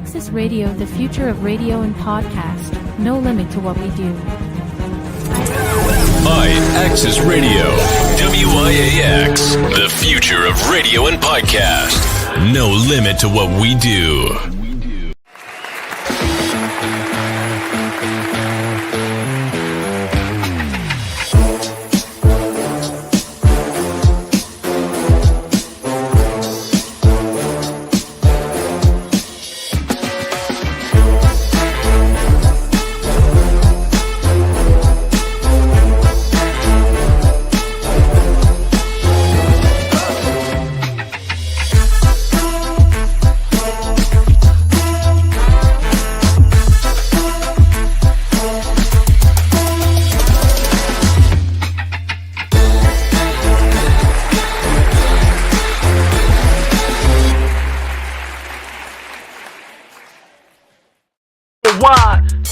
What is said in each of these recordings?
IAXIS Radio, the future of radio and podcast. No limit to what we do. IAXISRADIO, WIAX, the future of radio and podcast. No limit to what we do.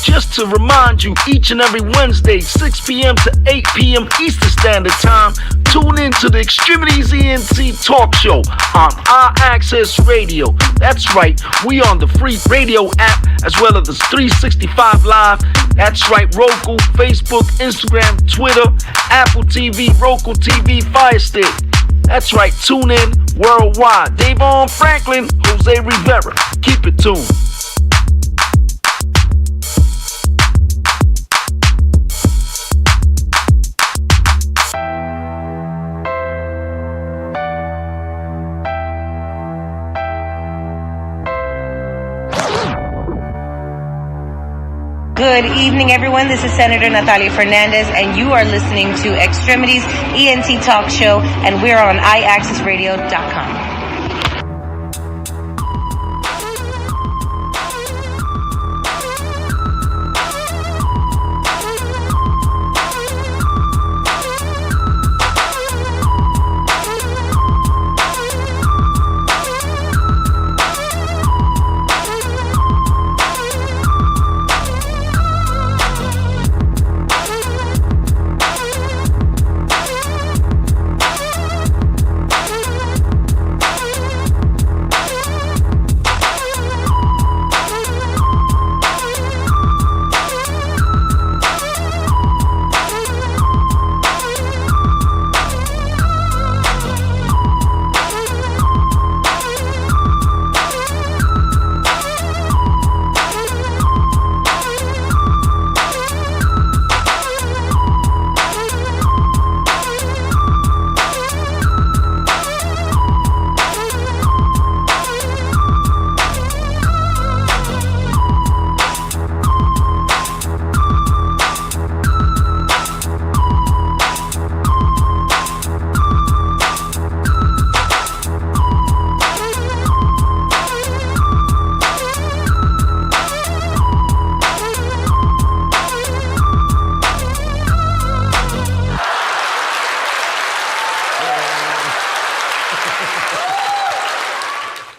Just to remind you, each and every Wednesday, 6 p.m. to 8 p.m. Eastern Standard Time, tune in to the X-Tremitiez ENT Talk Show on IAXISRADIO. That's right, we on the free radio app as well as the 365 Live. That's right, Roku, Facebook, Instagram, Twitter, Apple TV, Roku TV, Fire Stick. That's right, tune in worldwide. DAVON Franklin, Jose Rivera. Keep it tuned. Good evening, everyone. This is Senator Natalia Fernandez, and you are listening to X-Tremitiez ENT Talk Show, and we're on IAXISRADIO.com.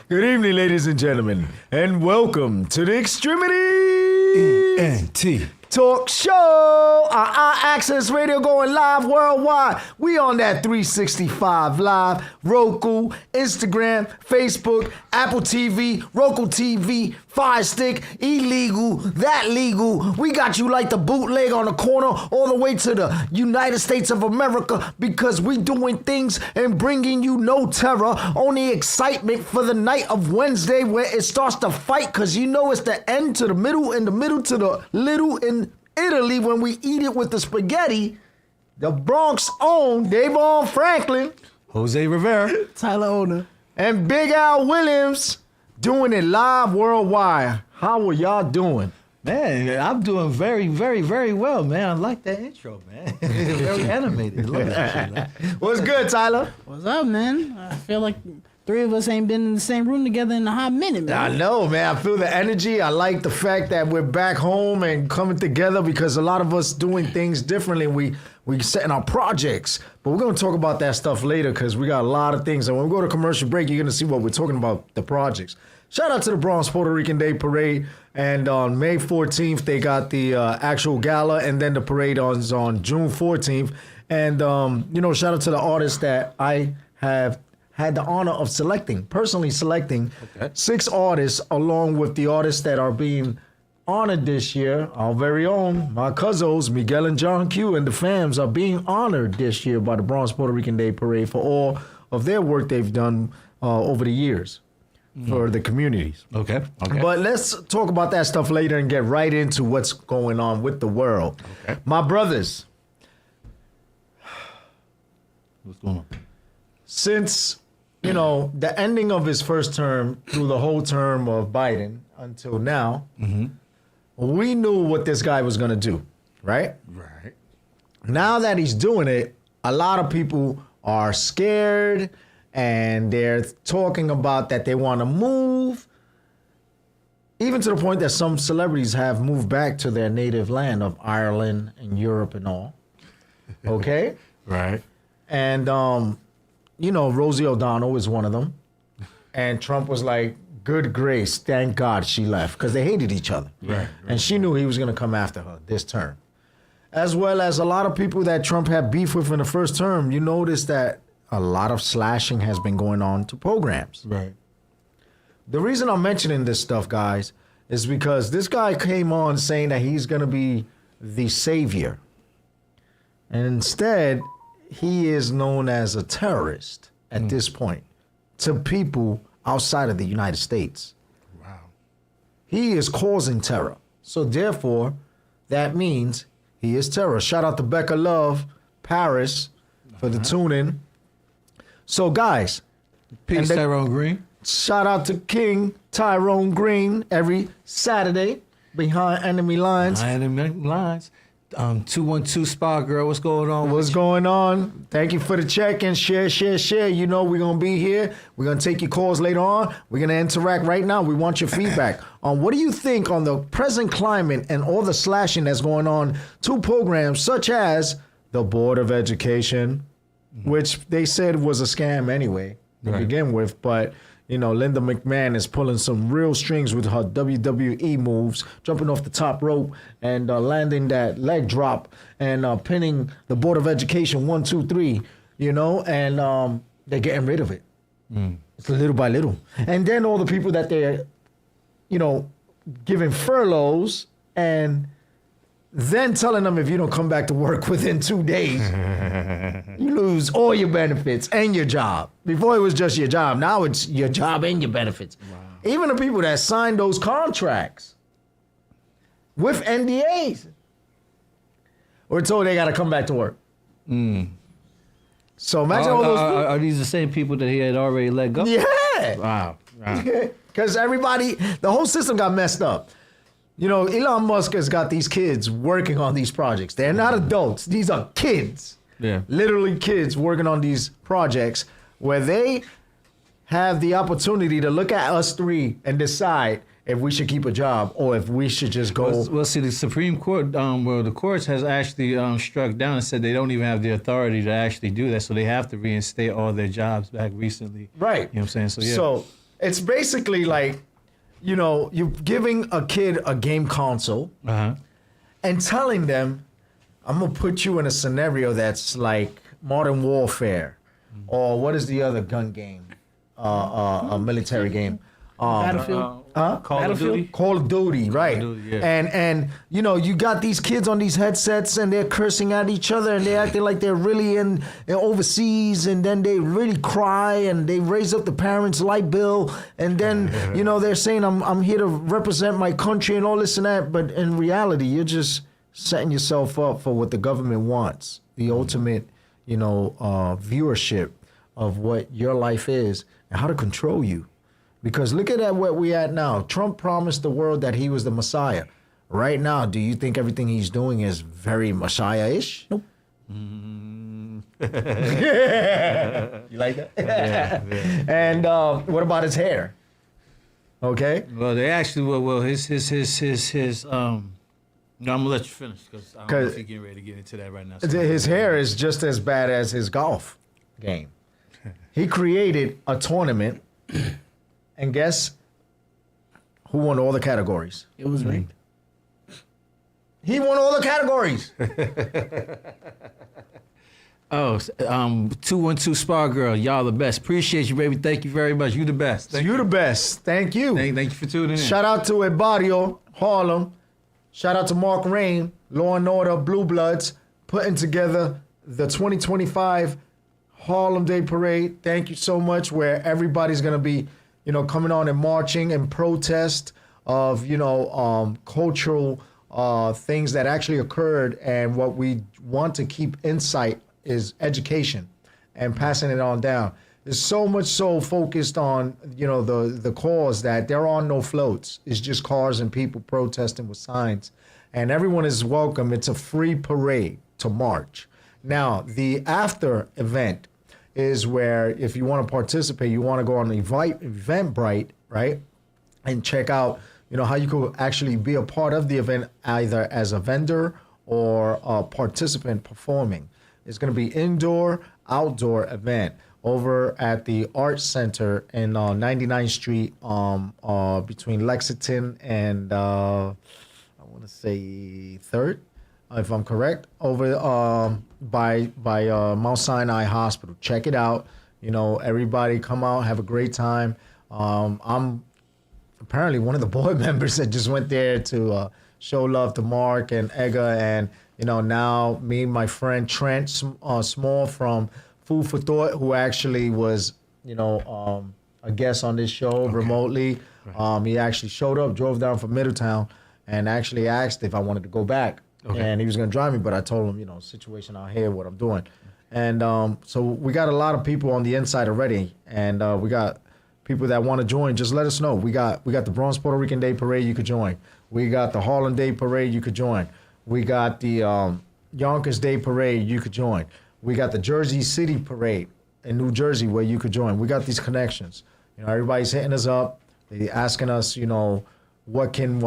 Good evening, ladies and gentlemen, and welcome to the X-Tremitiez ENT Talk Show. Our IAXIS Radio going live worldwide. We on that 365 Live, Roku, Instagram, Facebook, Apple TV, Roku TV, Fire Stick, illegal, that legal. We got you like the bootleg on the corner all the way to the United States of America because we doing things and bringing you no terror, only excitement for the night of Wednesday where it starts to fight because you know it's the end to the middle and the middle to the little in Italy when we eat it with the spaghetti. The Bronx own DAVON Franklin, Jose Rivera, Tyler Ona, and Big Al Williams doing it live worldwide. How are y'all doing? Man, I'm doing very, very, very well, man. I like that intro, man. It's very animated. I love that shit, man. What's good, Tyler? What's up, man? I feel like three of us ain't been in the same room together in a hot minute, man. I know, man. I feel the energy. I like the fact that we're back home and coming together because a lot of us doing things differently. We setting our projects. But we're going to talk about that stuff later because we got a lot of things. And when we go to commercial break, you're going to see what we're talking about, the projects. Shout out to the Bronx Puerto Rican Day Parade. And on May 14th, they got the actual gala. And then the parade is on June 14th. And, shout out to the artists that I have had the honor of personally selecting 6 artists along with the artists that are being honored this year. Our very own, my cousins, Miguel and John Q and the fams are being honored this year by the Bronx Puerto Rican Day Parade for all of their work they've done over the years for the communities. Okay. But let's talk about that stuff later and get right into what's going on with the world. Okay. My brothers, What's going on? since the ending of his first term through the whole term of Biden until now, we knew what this guy was going to do, right? Right. Now that he's doing it, a lot of people are scared and they're talking about that they want to move, even to the point that some celebrities have moved back to their native land of Ireland and Europe and all. Okay? Right. And, Rosie O'Donnell is one of them. And Trump was like, good grace, thank God she left, because they hated each other. Right. And she knew he was going to come after her this term. As well as a lot of people that Trump had beef with in the first term, you notice that a lot of slashing has been going on to programs. Right. The reason I'm mentioning this stuff, guys, is because this guy came on saying that he's going to be the savior. And instead, he is known as a terrorist at this point to people outside of the United States. Wow. He is causing terror. So therefore, that means he is terror. Shout out to Becca Love, Paris, for the tune-in. So guys, Peace, Tyrone Green. shout out to King Tyrone Green every Saturday behind enemy lines. Enemy lines. 212 Spa Girl, what's going on? What's going on? Thank you for the check-in. Share. You know we're going to be here. We're going to take your calls later on. We're going to interact right now. We want your feedback on what do you think on the present climate and all the slashing that's going on to programs such as the Board of Education, which they said was a scam anyway to begin with. But, Linda McMahon is pulling some real strings with her WWE moves, jumping off the top rope and landing that leg drop and pinning the Board of Education 1, 2, 3, and they're getting rid of it. It's little by little. And then all the people that they're, giving furloughs and then telling them if you don't come back to work within 2 days, you lose all your benefits and your job. Before it was just your job. Now it's your job and your benefits. Wow. Even the people that signed those contracts with NDAs were told they got to come back to work. So imagine all those people. Are these the same people that he had already let go? Yeah. Wow. Because the whole system got messed up. Elon Musk has got these kids working on these projects. They're not adults. These are kids. Yeah. Literally kids working on these projects where they have the opportunity to look at us three and decide if we should keep a job or if we should just go. Well, see, the Supreme Court, the courts has actually struck down and said they don't even have the authority to actually do that, so they have to reinstate all their jobs back recently. Right. You know what I'm saying? So, yeah. So it's basically like, you're giving a kid a game console and telling them, I'm going to put you in a scenario that's like Modern Warfare or what is the other gun game? A military game. Battlefield. Call of Duty. Call of Duty, right? Call of Duty, yeah. And you got these kids on these headsets and they're cursing at each other and they're acting like they're really in overseas, and then they really cry and they raise up the parents' light bill, and then they're saying I'm here to represent my country and all this and that, but in reality you're just setting yourself up for what the government wants, the ultimate viewership of what your life is and how to control you. Because look at what we at now. Trump promised the world that he was the Messiah. Right now, do you think everything he's doing is very Messiah-ish? Nope. You like that? Yeah. And what about his hair? Okay. Well, they actually, his no, I'm gonna let you finish because I don't know if you're getting ready to get into that right now. So his hair is just as bad as his golf game. He created a tournament. And guess who won all the categories? It was rigged. He won all the categories. Oh, 212 Spar Girl, y'all the best. Appreciate you, baby. Thank you very much. You the best. You the best. Thank you. Thank you for tuning in. Shout out to El Barrio, Harlem. Shout out to Mark Rain, Law and Order, Blue Bloods, putting together the 2025 Harlem Day Parade. Thank you so much, where everybody's going to be, coming on and marching and protest of, cultural things that actually occurred. And what we want to keep insight is education and passing it on down. There's so much so focused on, the cause that there are no floats. It's just cars and people protesting with signs. And everyone is welcome. It's a free parade to march. Now, the after event is where if you want to participate, you want to go on Eventbrite, right? And check out, how you could actually be a part of the event either as a vendor or a participant performing. It's going to be indoor, outdoor event over at the Art Center in 99th Street between Lexington and I want to say 3rd, if I'm correct, over by Mount Sinai Hospital. Check it out. Everybody come out, have a great time. I'm apparently one of the board members that just went there to show love to Mark and Edgar, and now me and my friend Trent Small from Food for Thought, who actually was a guest on this show remotely. Right. He actually showed up, drove down from Middletown, and actually asked if I wanted to go back. Okay. And he was going to drive me, but I told him, situation out here, what I'm doing. And so we got a lot of people on the inside already, and we got people that want to join. Just let us know. We got the Bronx Puerto Rican Day Parade. You could join. We got the Harlem Day Parade. You could join. We got the Yonkers Day Parade. You could join. We got the Jersey City Parade in New Jersey where you could join. We got these connections. Everybody's hitting us up. They asking us, what can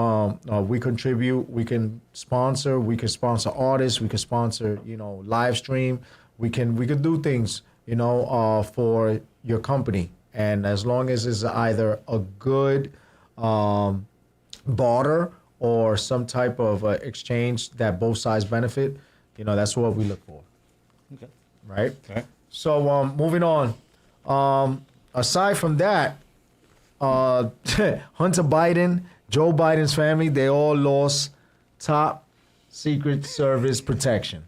we contribute? We can sponsor. We can sponsor artists. We can sponsor, live stream. We could do things, for your company. And as long as it's either a good barter or some type of exchange that both sides benefit, that's what we look for. Okay. Right? Okay. So moving on. Aside from that, Hunter Biden, Joe Biden's family, they all lost top Secret Service protection.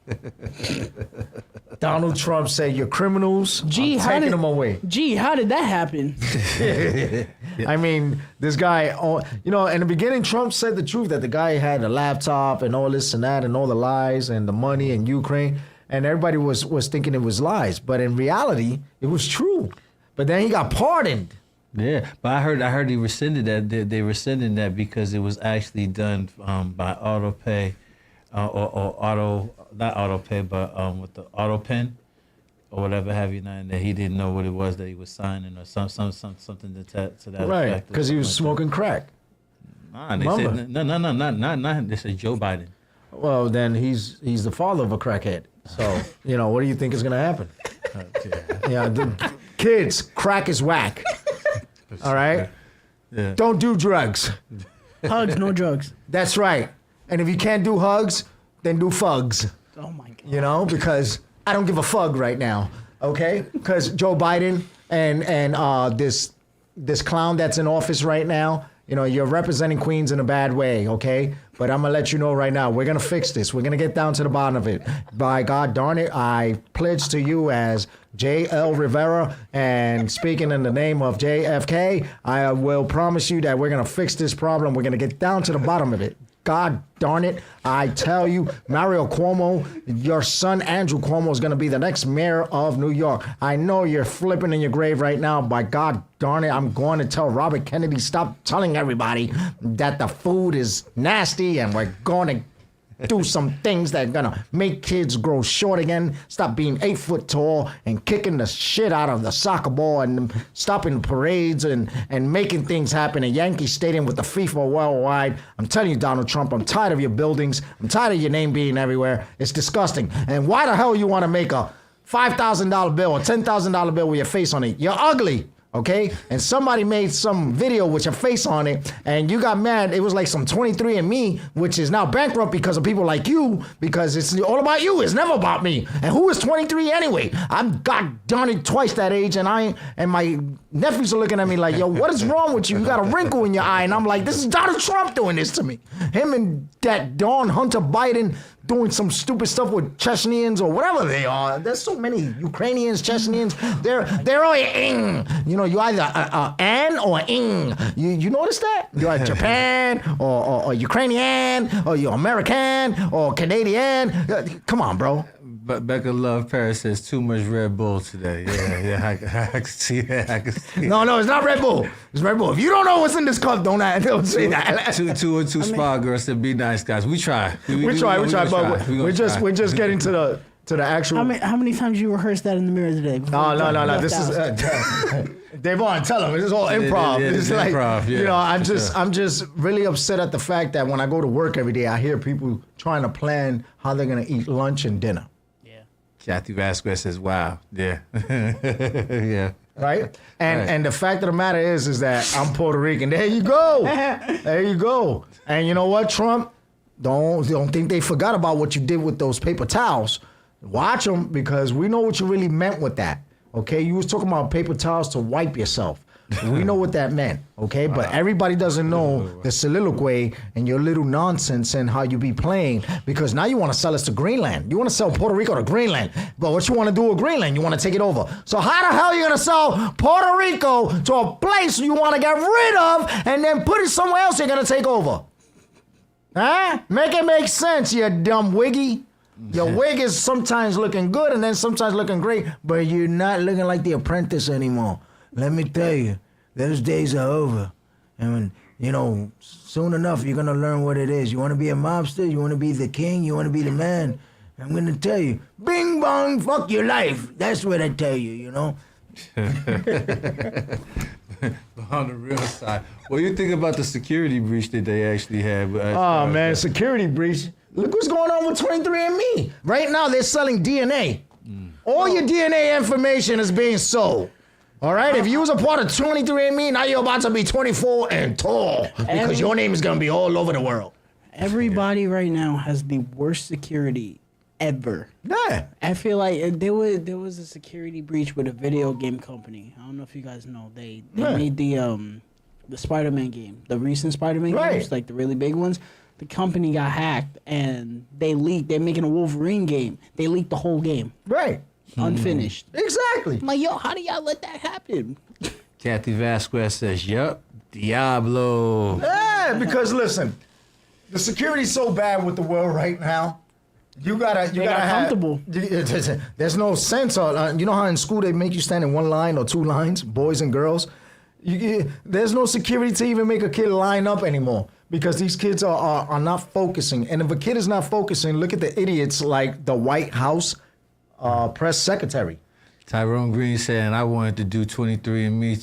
Donald Trump said, "You're criminals. I'm taking them away." Gee, how did that happen? I mean, this guy, in the beginning, Trump said the truth that the guy had a laptop and all this and that and all the lies and the money in Ukraine. And everybody was thinking it was lies. But in reality, it was true. But then he got pardoned. Yeah, but I heard he rescinded that. They rescinded that because it was actually done by auto pay, or not auto pay, but with the auto pen or whatever have you, and that he didn't know what it was that he was signing or something to that effect. Right, because he was smoking crack. Nah, they said not. They said Joe Biden. Well, then he's the father of a crackhead. So what do you think is gonna happen? The kids, crack is whack. All right? Yeah. Don't do drugs. Hugs, no drugs. That's right. And if you can't do hugs, then do fugs. Oh my God. Because I don't give a fug right now. Okay? Because Joe Biden and this clown that's in office right now, you're representing Queens in a bad way, okay? But I'm going to let you know right now, we're going to fix this. We're going to get down to the bottom of it. By God darn it, I pledge to you as J.L. Rivera, and speaking in the name of JFK, I will promise you that we're going to fix this problem. We're going to get down to the bottom of it. God darn it, I tell you, Mario Cuomo, your son Andrew Cuomo is going to be the next mayor of New York. I know you're flipping in your grave right now. By God darn it, I'm going to tell Robert Kennedy, stop telling everybody that the food is nasty, and we're going to do some things that are gonna make kids grow short again. Stop being 8 foot tall and kicking the shit out of the soccer ball and stopping parades and making things happen at Yankee Stadium with the FIFA worldwide. I'm telling you, Donald Trump, I'm tired of your buildings. I'm tired of your name being everywhere. It's disgusting. And why the hell you want to make a $5,000 bill or $10,000 bill with your face on it? You're ugly. okay? And somebody made some video with your face on it, and you got mad. It was like some 23andMe, which is now bankrupt because of people like you, because it's all about you. It's never about me. And who is 23 anyway? I'm god darn it twice that age, and my nephews are looking at me like, yo, what is wrong with you? You got a wrinkle in your eye. And I'm like, this is Donald Trump doing this to me. Him and that Dawn Hunter Biden doing some stupid stuff with Chechens or whatever they are. There's so many Ukrainians, Chechens. They're all ing. You know, you either an or ing. You notice that? You're like Japan or Ukrainian or you're American or Canadian. Come on, bro. But Becca Love Paris says too much Red Bull today. Yeah, I can see that. I can see No, it's not Red Bull. It's Red Bull. If you don't know what's in this cup, don't say that. Two spa girls said, "Be nice, guys." We try. We try. But we're just getting to the actual. How many times you rehearsed that in the mirror today? No. This is Davon. Tell them this is all improv. Yeah, it's like improv, yeah, you know. I'm just really upset at the fact that when I go to work every day, I hear people trying to plan how they're gonna eat lunch and dinner. Kathy Vasquez says, "Wow, yeah, yeah." Right? And the fact of the matter is that I'm Puerto Rican. There you go. There you go. And you know what, Trump? Don't think they forgot about what you did with those paper towels. Watch them, because we know what you really meant with that. Okay? You was talking about paper towels to wipe yourself. We know what that meant, okay? But everybody doesn't know the soliloquy and your little nonsense and how you be playing, because now you want to sell us to Greenland. You want to sell Puerto Rico to Greenland. But what you want to do with Greenland? You want to take it over. So how the hell are you going to sell Puerto Rico to a place you want to get rid of and then put it somewhere else you're going to take over? Huh? Make it make sense, you dumb wiggy. Your wig is sometimes looking good and then sometimes looking great, but you're not looking like The Apprentice anymore. Let me tell you, those days are over. And when, you know, soon enough, you're going to learn what it is. You want to be a mobster? You want to be the king? You want to be the man? I'm going to tell you, bing bong, fuck your life. That's what I tell you, you know? On the real side, what do you think about the security breach that they actually had? Oh, man, security breach. Look what's going on with 23andMe. Right now, they're selling DNA. All your DNA information is being sold. All right, if you was a part of 23andMe, now you're about to be 24 and tall because your name is going to be all over the world. Everybody right now has the worst security ever. Yeah. I feel like there was a security breach with a video game company. I don't know if you guys know. They made the Spider-Man game, the recent Spider-Man games, like the really big ones. The company got hacked and they leaked. They're making a Wolverine game. They leaked the whole game. Right. Unfinished. Exactly. I'm like, yo, how do y'all let that happen? Kathy Vasquez says, "Yup, Diablo." Yeah, because listen, the security's so bad with the world right now. You gotta have comfortable. There's no sense on. You know how in school they make you stand in one line or two lines, boys and girls. There's no security to even make a kid line up anymore because these kids are not focusing. And if a kid is not focusing, look at the idiots like the White House press secretary. Tyrone Green saying, "I wanted to do 23andMe."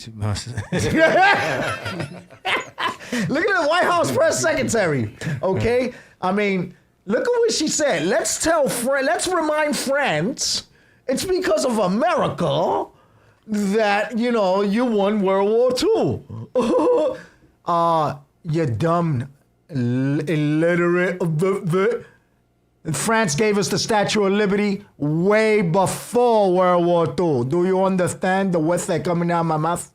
Look at the White House press secretary. Okay, I mean, look at what she said. Let's remind friends, it's because of America that you won World War II. You dumb, illiterate. France gave us the Statue of Liberty way before World War II. Do you understand the words that are coming out of my mouth?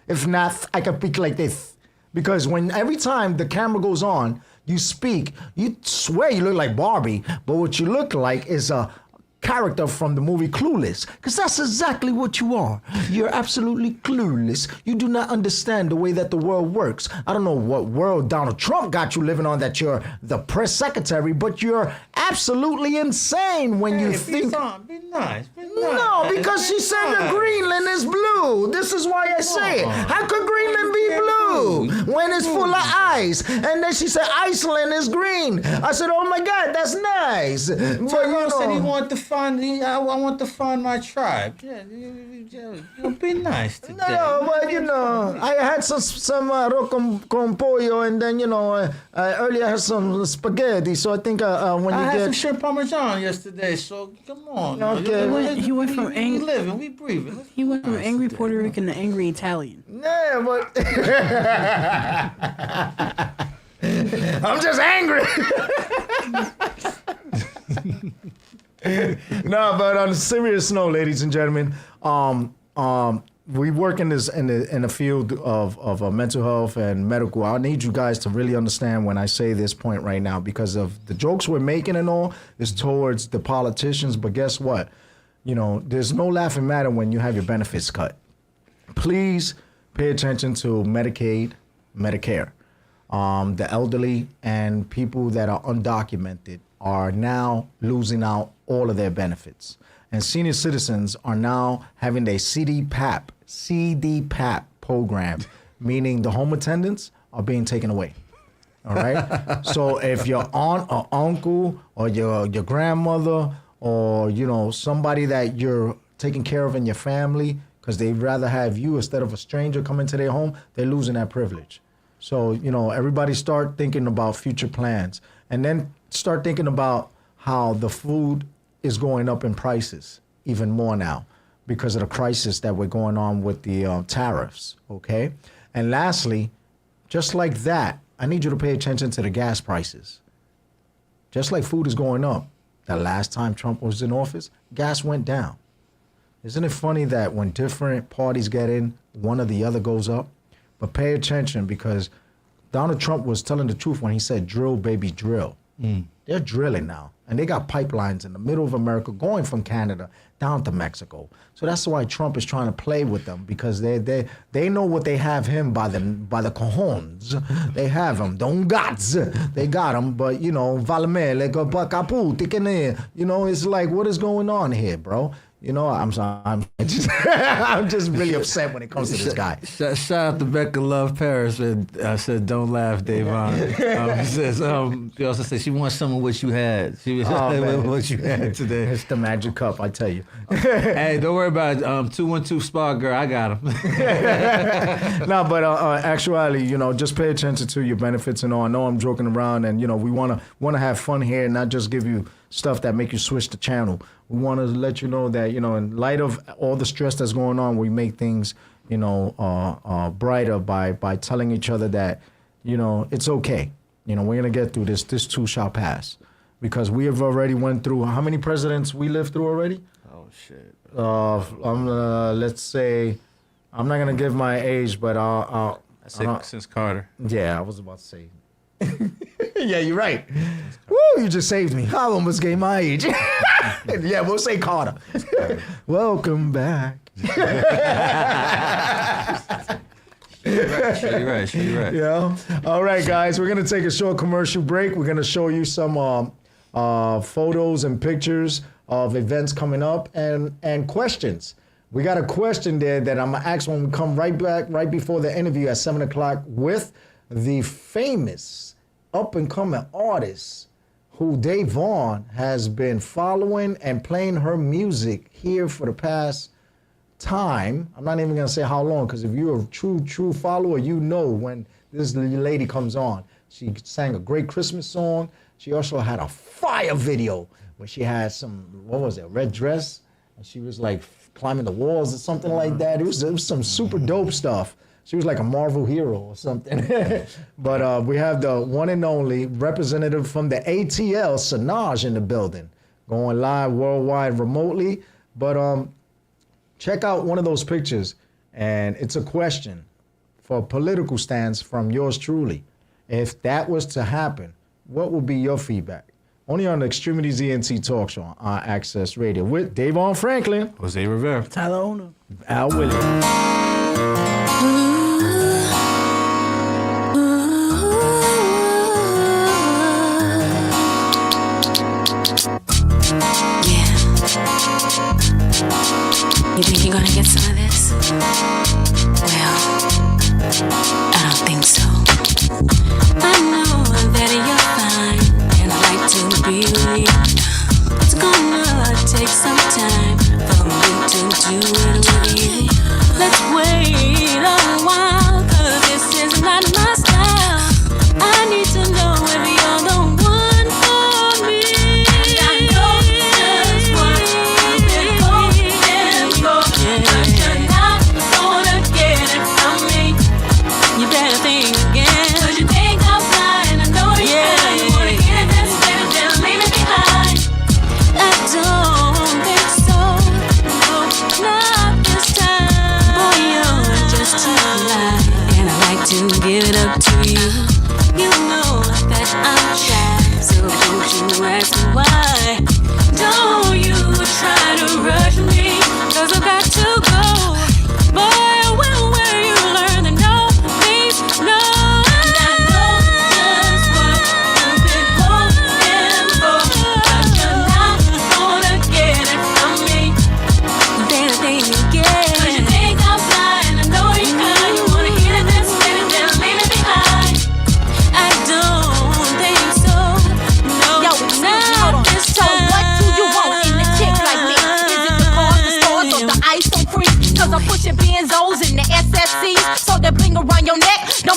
If not, I can speak like this. Because every time the camera goes on, you speak, you swear you look like Barbie, but what you look like is a character from the movie Clueless, because that's exactly what you are. You're absolutely clueless. You do not understand the way that the world works. I don't know what world Donald Trump got you living on, that you're the press secretary, but you're absolutely insane when you think... Be nice. No, because she said that Greenland is blue. This is why I say it. How could Greenland be blue? blue when it's full of ice? And then she said, Iceland is green. I said, oh my God, that's nice. But Tyrone said he wanted to find. I want to find my tribe. Yeah, be nice today. No, well, I had some arroz con pollo, and then earlier I had some spaghetti. So I think when I you had some shrimp parmesan yesterday. So come on. Okay. He went from we living, we breathing. He went from angry Puerto Rican to angry Italian. Yeah, but I'm just angry. No, but on a serious note, ladies and gentlemen, we work in the field of mental health and medical. I need you guys to really understand when I say this point right now, because of the jokes we're making and all is towards the politicians. But guess what? There's no laughing matter when you have your benefits cut. Please pay attention to Medicaid, Medicare. The elderly and people that are undocumented are now losing out all of their benefits. And senior citizens are now having their CDPAP program, meaning the home attendants are being taken away. All right? So if your aunt or uncle or your grandmother or, somebody that you're taking care of in your family, because they'd rather have you instead of a stranger come into their home, they're losing that privilege. So, everybody start thinking about future plans, and then start thinking about how the food is going up in prices even more now because of the crisis that we're going on with the tariffs, okay? And lastly, just like that, I need you to pay attention to the gas prices. Just like food is going up, the last time Trump was in office, gas went down. Isn't it funny that when different parties get in, one or the other goes up? But pay attention, because Donald Trump was telling the truth when he said, drill, baby, drill. They're drilling now. And they got pipelines in the middle of America going from Canada down to Mexico. So that's why Trump is trying to play with them, because they know what they have him by the cojones. They have him. Don't gots. They got him. But, valme, like a bakapu, it's like, what is going on here, bro? I'm just really upset when it comes to this guy. Shout out to Becca Love Paris. I said, don't laugh, Davon. She also said she wants some of what you had. She was what you had today. It's the magic cup, I tell you. Hey, don't worry about it. 212 Spa Girl. I got him. No, but actually, just pay attention to your benefits and all. I know I'm joking around, and we want to have fun here and not just give you stuff that make you switch the channel. We want to let you know that, in light of all the stress that's going on, we make things, brighter by telling each other that, it's okay. We're going to get through this. This too shall pass. Because we have already went through, how many presidents we lived through already? Oh, shit. Let's say, I'm not going to give my age, but I say since Carter. Yeah, I was about to say. Yeah, you're right. Woo, you just saved me. I almost gave my age. Yeah, we'll say Carter. Welcome back. You're right. Yeah. All right, guys, we're going to take a short commercial break. We're going to show you some photos and pictures of events coming up and questions. We got a question there that I'm going to ask when we come right back, right before the interview at 7 o'clock with the famous up-and-coming artist who DAVON has been following and playing her music here for the past time. I'm not even going to say how long, because if you're a true follower, when this lady comes on. She sang a great Christmas song. She also had a fire video where she had a red dress, and she was like climbing the walls or something like that. It was some super dope stuff. She was like a Marvel hero or something. But we have the one and only representative from the ATL, Sinaj, in the building, going live worldwide remotely. But check out one of those pictures, and it's a question for a political stance from yours truly. If that was to happen, what would be your feedback? Only on the X-Tremitiez ENT Talk Show on Access Radio with Davon Franklin, Jose Rivera, Tyler Ono, Al Williams. You think you're gonna get some of this? Well, I don't think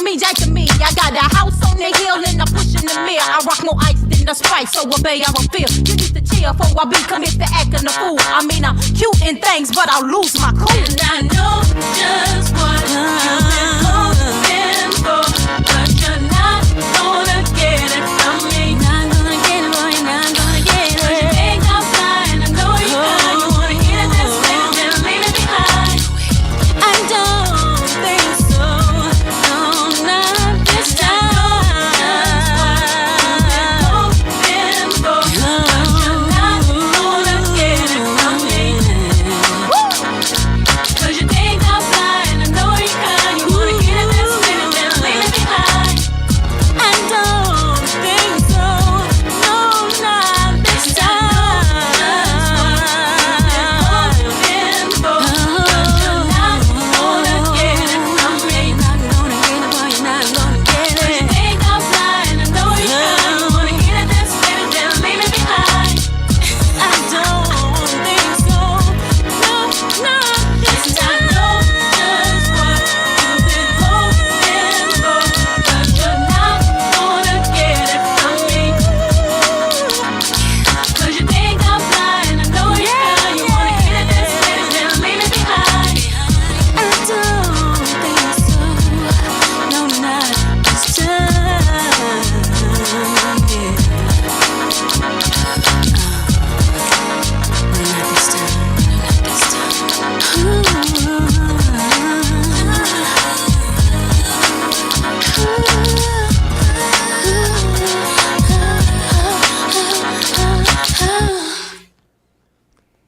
call me Jack to me. I got a house on the hill and I'm pushing the mill. I rock more ice than the Sprite, so obey I will feel. You need to chill for I be commit to acting a fool. I mean, I'm cute in things, but I'll lose my cool. And I know just what you've been hoping for, but you're not gonna get it from me. Not gonna get it, boy, not gonna get it. 'Cause you think I'm flying, I know you are. You wanna get it, that's when then leave it behind. I don't think so, no, not this time.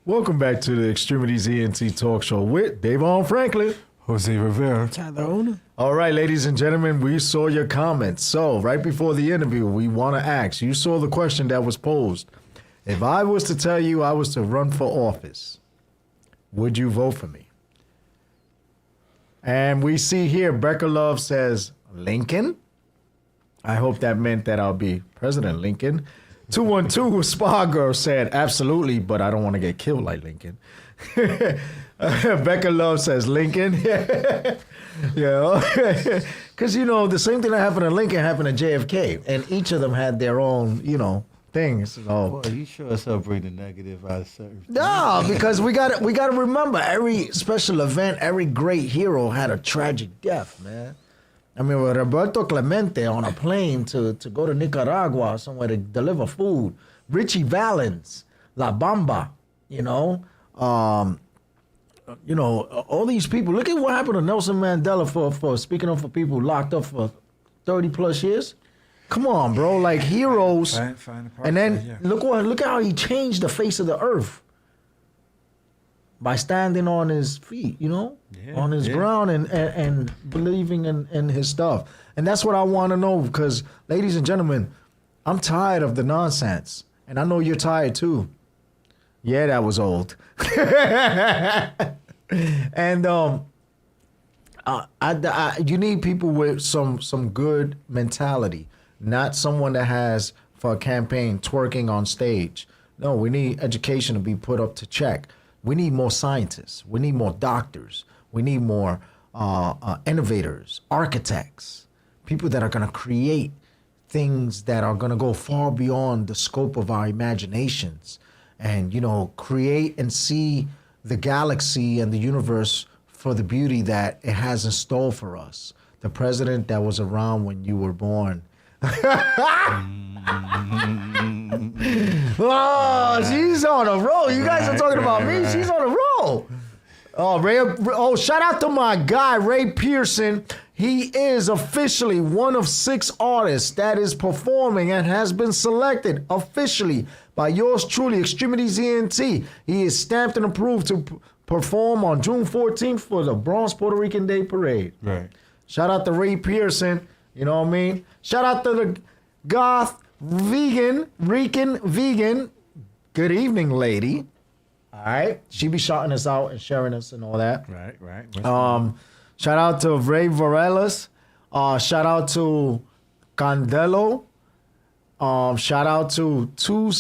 Welcome back to the Extremities ENT Talk Show with DAVON Franklin. Jose Rivera. Tyler Ona. All right, ladies and gentlemen, we saw your comments. So right before the interview, we want to ask, you saw the question that was posed. If I was to tell you I was to run for office, would you vote for me? And we see here, Becca Love says, Lincoln? I hope that meant that I'll be President Lincoln. 212 Spa Girl said, absolutely, but I don't want to get killed like Lincoln. Becca Love says, Lincoln? Yeah. Because, you know, the same thing that happened to Lincoln happened to JFK. And each of them had their own, you know, things. So. Well, you sure as hell bring the negative out of certain. No, because we got to remember every special event, every great hero had a tragic death, man. I mean, with Roberto Clemente on a plane to go to Nicaragua somewhere to deliver food. Richie Valens, La Bamba, you know, all these people. Look at what happened to Nelson Mandela for speaking up for people locked up for 30 plus years. Come on, bro, like heroes. And then look at how he changed the face of the earth by standing on his feet, you know, on his ground and believing in his stuff. And that's what I want to know because, ladies and gentlemen, I'm tired of the nonsense. And I know you're tired too. Yeah, that was old. And you need people with some good mentality, not someone that has, for a campaign, twerking on stage. No, we need education to be put up to check. We need more scientists. We need more doctors. We need more innovators, architects, people that are going to create things that are going to go far beyond the scope of our imaginations and, you know, create and see the galaxy and the universe for the beauty that it has in store for us. The president that was around when you were born. Oh, she's on a roll. You guys are talking about me. She's on a roll. Oh, shout out to my guy, Ray Pearson. He is officially one of 6 artists that is performing and has been selected officially by yours truly, Extremities ENT. He is stamped and approved to perform on June 14th for the Bronx Puerto Rican Day Parade. Right. Shout out to Ray Pearson. You know what I mean? Shout out to the goth Rican vegan. Good evening, lady. All right. She be shouting us out and sharing us and all that. Right. Shout out to Ray Varelas. Shout out to Candelo. Shout out to 2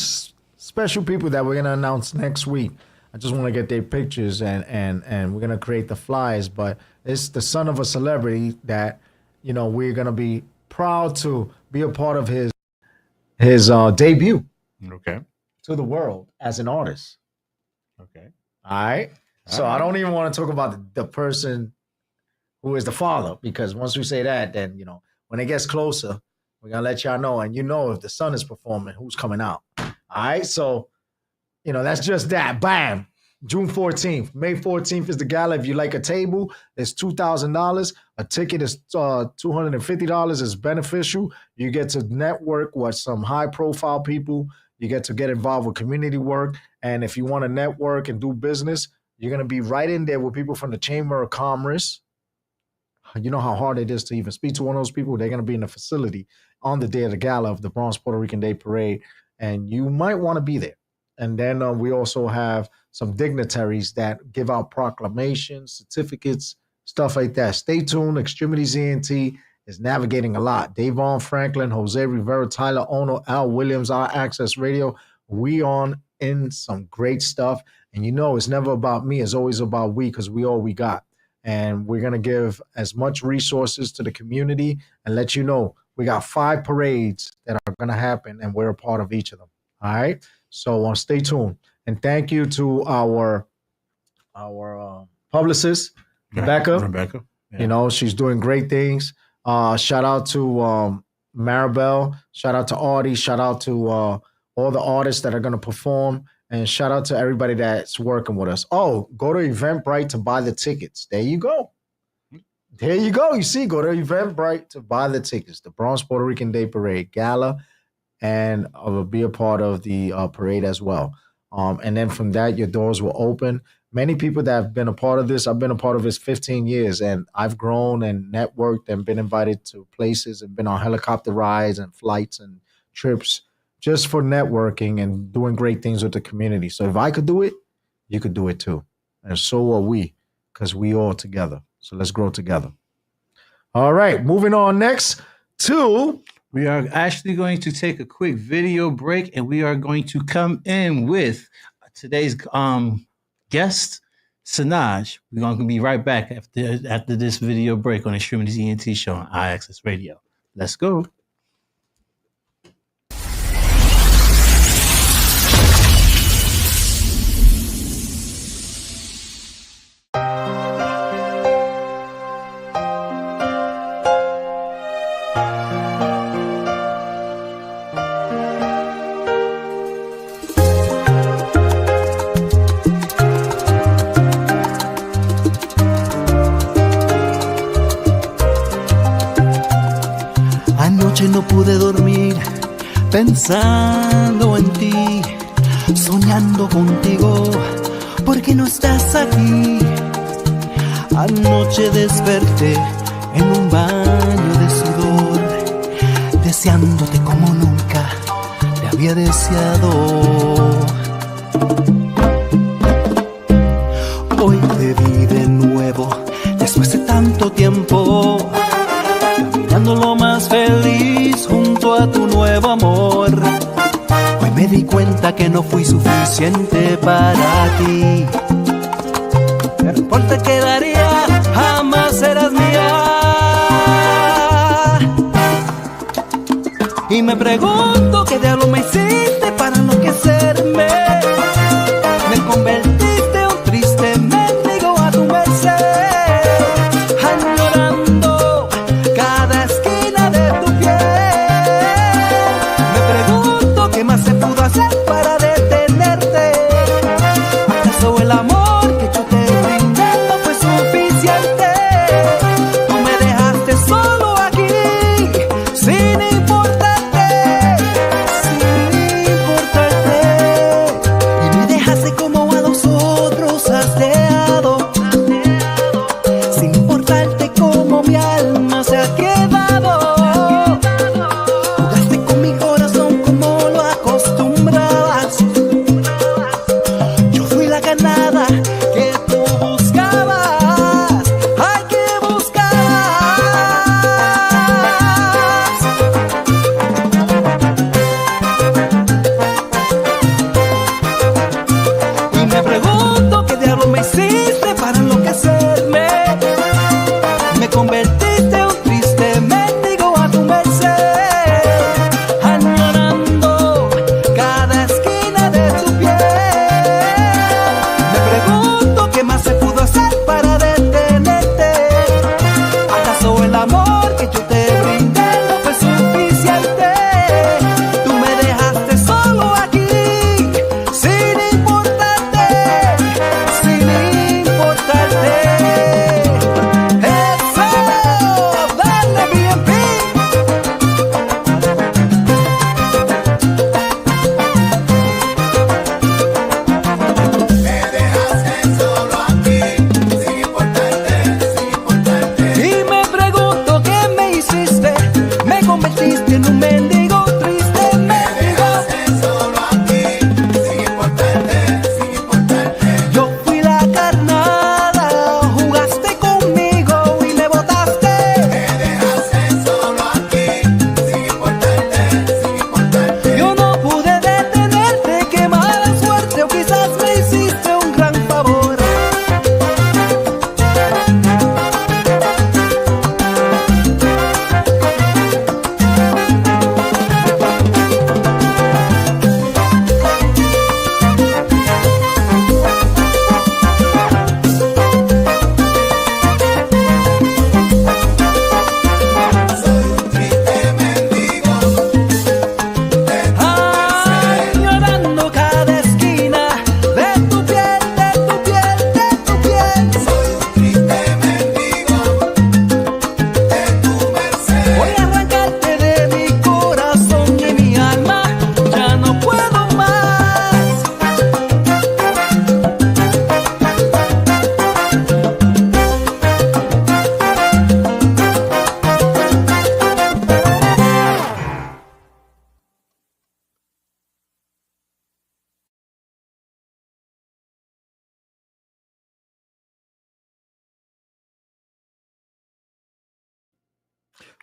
special people that we're gonna announce next week. I just want to get their pictures and we're gonna create the flyers. But it's the son of a celebrity that we're gonna be proud to be a part of his debut. Okay. To the world as an artist. Okay. All right. So I don't even want to talk about the person who is the father, because once we say that, then when it gets closer, we're gonna let y'all know, and if the son is performing, who's coming out. All right. So that's just that. Bam. June 14th. May 14th is the gala. If you like a table, it's $2,000. A ticket is $250. It's beneficial. You get to network with some high-profile people. You get to get involved with community work. And if you want to network and do business, you're going to be right in there with people from the Chamber of Commerce. You know how hard it is to even speak to one of those people. They're going to be in the facility on the day of the gala of the Bronx Puerto Rican Day Parade. And you might want to be there. And then we also have some dignitaries that give out proclamations, certificates, stuff like that. Stay tuned. X-Tremitiez ENT is navigating a lot. DAVON, Franklin, Jose Rivera, Tyler Ono, Al Williams, IAXISRADIO. We on in some great stuff. And it's never about me. It's always about we, because we all we got. And we're going to give as much resources to the community and let you know we got 5 parades that are going to happen, and we're a part of each of them. All right? So stay tuned. And thank you to our publicist, Rebecca. Yeah. She's doing great things. Shout out to Maribel. Shout out to Audie. Shout out to all the artists that are going to perform. And shout out to everybody that's working with us. Oh, go to Eventbrite to buy the tickets. There you go. There you go. You see, go to Eventbrite to buy the tickets. The Bronx Puerto Rican Day Parade Gala. And be a part of the parade as well. And then from that, your doors will open. Many people that have been a part of this, I've been a part of this 15 years, and I've grown and networked and been invited to places and been on helicopter rides and flights and trips just for networking and doing great things with the community. So if I could do it, you could do it too. And so are we, because we all together. So let's grow together. All right, moving on next to... We are actually going to take a quick video break, and we are going to come in with today's guest, Sanaj. We're going to be right back after this video break on the X-Tremitiez ENT show on IAXISRADIO. Let's go. No pude dormir pensando en ti, soñando contigo, porque no estás aquí. Anoche desperté en un baño de sudor, deseándote como nunca te había deseado. Hoy te vi de nuevo, después de tanto tiempo, caminando lo más feliz junto a tu nuevo amor. Hoy me di cuenta que no fui suficiente para ti. No importa qué daría, jamás serás mía. Y me pregunto qué diablo me hiciste para enloquecerme. Me convertiste en un triste mendigo a tu merced. Para detenerte, ¿acaso el amor que yo te brindé no fue suficiente? Tú me dejaste solo aquí, sin importarte, y me dejaste como a los ojos.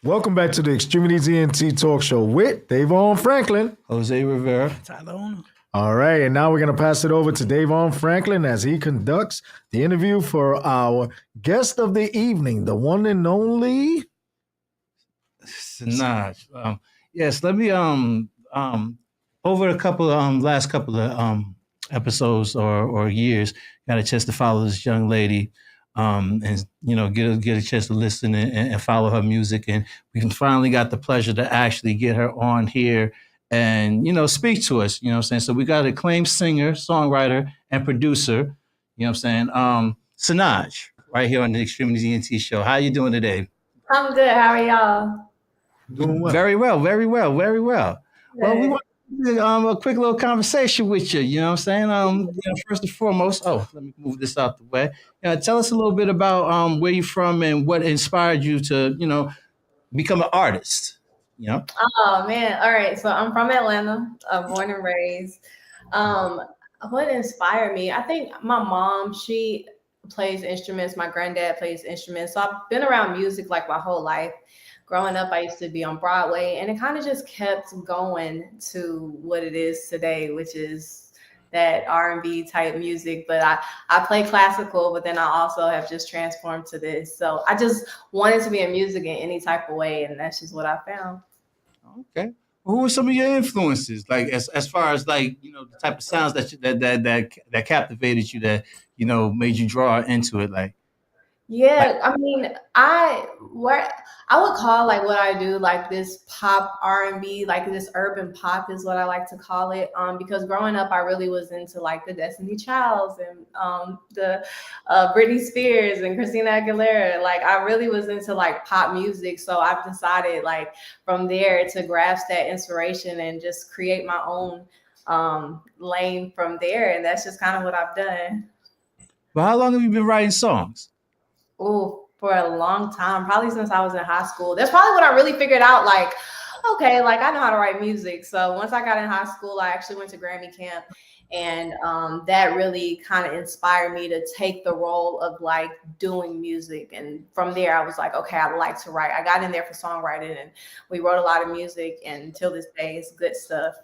Welcome back to the Extremities ENT Talk Show with DAVON Franklin. Jose Rivera. All right, and now we're going to pass it over to DAVON Franklin as he conducts the interview for our guest of the evening, the one and only... Sinaj. Yes, let me over a couple last couple of episodes or years, got a chance to follow this young lady, and get a chance to listen and follow her music, and we finally got the pleasure to actually get her on here and speak to us. You know what I'm saying? So we got an acclaimed singer, songwriter, and producer. You know what I'm saying? Sinaj, right here on the Extremities ENT show. How you doing today? I'm good. How are y'all? Doing well. Very well, very well, very well. Well, we want to do a quick little conversation with you. You know what I'm saying? First and foremost, let me move this out the way. Tell us a little bit about where you're from and what inspired you to, become an artist. Oh man! All right. So I'm from Atlanta, born and raised. What inspired me? I think my mom. She plays instruments. My granddad plays instruments. So I've been around music like my whole life. Growing up, I used to be on Broadway, and it kind of just kept going to what it is today, which is that R&B type music. But I play classical, but then I also have just transformed to this. So I just wanted to be in music in any type of way, and that's just what I found. Okay. Well, who were some of your influences? Like as far as the type of sounds that captivated you, that made you draw into it, like. Yeah, I mean, I would call like what I do like this pop R&B, like this urban pop is what I like to call it. Because growing up, I really was into like the Destiny Childs and the Britney Spears and Christina Aguilera. Like I really was into like pop music, so I've decided like from there to grasp that inspiration and just create my own lane from there, and that's just kind of what I've done. But how long have you been writing songs? Oh, for a long time, probably since I was in high school. That's probably when I really figured out like, okay, like I know how to write music. So once I got in high school, I actually went to Grammy camp, and that really kind of inspired me to take the role of like doing music. And from there, I was like, okay, I'd like to write. I got in there for songwriting, and we wrote a lot of music, and until this day, it's good stuff.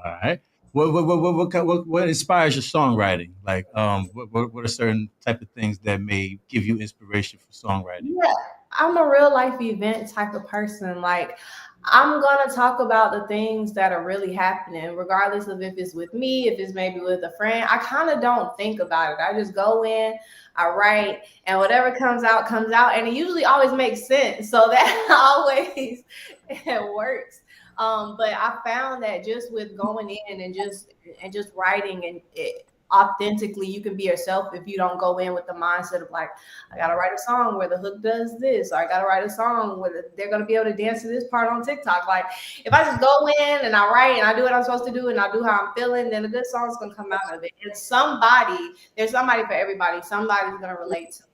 All right. What inspires your songwriting? Like, what are certain type of things that may give you inspiration for songwriting? Yeah, I'm a real life event type of person. Like, I'm gonna talk about the things that are really happening, regardless of if it's with me, if it's maybe with a friend. I kind of don't think about it. I just go in, I write, and whatever comes out, and it usually always makes sense. So that always it works. But I found that just with going in and just writing and authentically, you can be yourself if you don't go in with the mindset of like, I gotta write a song where the hook does this, or I gotta write a song where they're gonna be able to dance to this part on TikTok. Like if I just go in and I write and I do what I'm supposed to do and I do how I'm feeling, then a good song's gonna come out of it. And there's somebody for everybody. Somebody's gonna relate to it.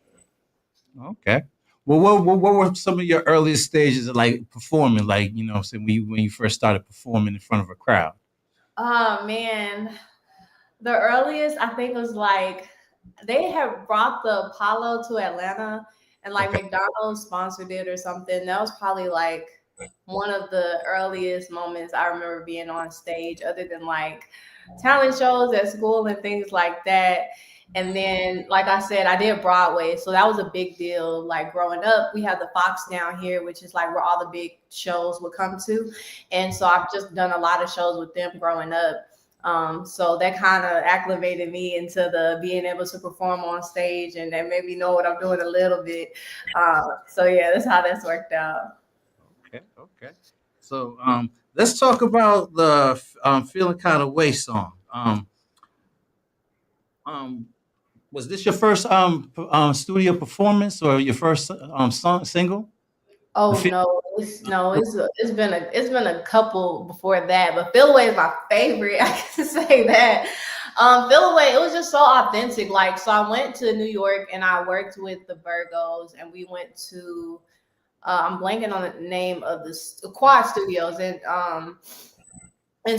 Okay. Well, what were some of your earliest stages of like performing? Like, when you first started performing in front of a crowd? Oh man, the earliest I think was like they had brought the Apollo to Atlanta, and like McDonald's sponsored it or something. That was probably like one of the earliest moments I remember being on stage, other than like talent shows at school and things like that. And then, like I said, I did Broadway. So that was a big deal. Like growing up, we had the Fox down here, which is like where all the big shows would come to. And so I've just done a lot of shows with them growing up. So that kind of acclimated me into the being able to perform on stage, and that made me know what I'm doing a little bit. So yeah, that's how that's worked out. Okay. So let's talk about the Feeling Kind of Way song. Was this your first studio performance or your first single? Oh no, it's been a couple before that, but Feel Away is my favorite. I can say that. Feel Away, it was just so authentic. Like, so I went to New York and I worked with the Virgos, and we went to I'm blanking on the name of the Quad Studios in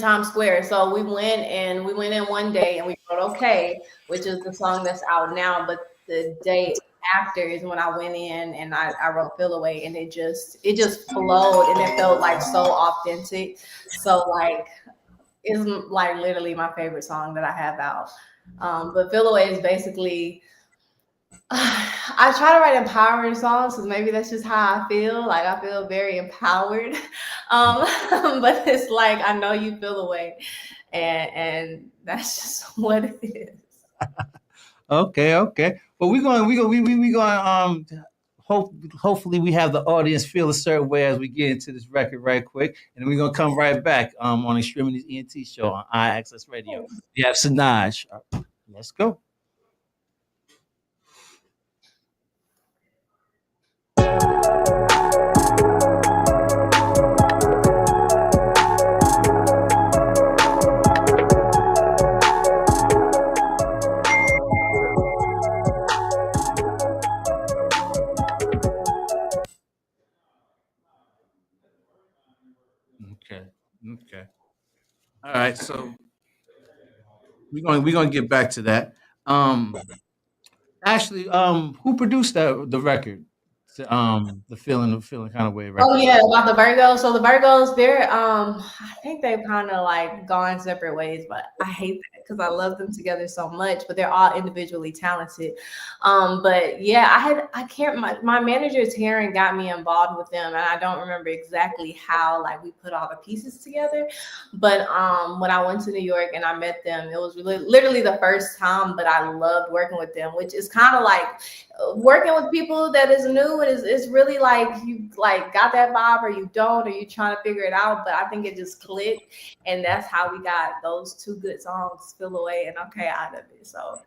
Times Square. So we went in one day and we wrote Okay, which is the song that's out now, but the date after is when I went in and I wrote Feel Away, and it just flowed and it felt like so authentic. So like it's like literally my favorite song that I have out. But Feel Away is basically I try to write empowering songs because maybe that's just how I feel. Like I feel very empowered. But it's like I know you feel away, and that's just what it is. Okay. Well, we going hopefully we have the audience feel a certain way as we get into this record right quick, and then we're gonna come right back on Extremities ENT show on IAXIS Radio. We have Sanaj. Let's go. Okay. All right. So we're gonna get back to that. Actually, who produced the record? The feeling kind of way record. Oh yeah, about the Virgos. So the Virgos, they're I think they've kind of like gone separate ways, but I hate that because I love them together so much. But they're all individually talented. But yeah, my manager Taryn got me involved with them, and I don't remember exactly how like we put all the pieces together. But when I went to New York and I met them, it was literally the first time. But I loved working with them, which is kind of like working with people that is new. It's really like you like got that vibe or you don't, or you trying to figure it out. But I think it just clicked, and that's how we got those two good songs, Feel Away and Okay, out of it. So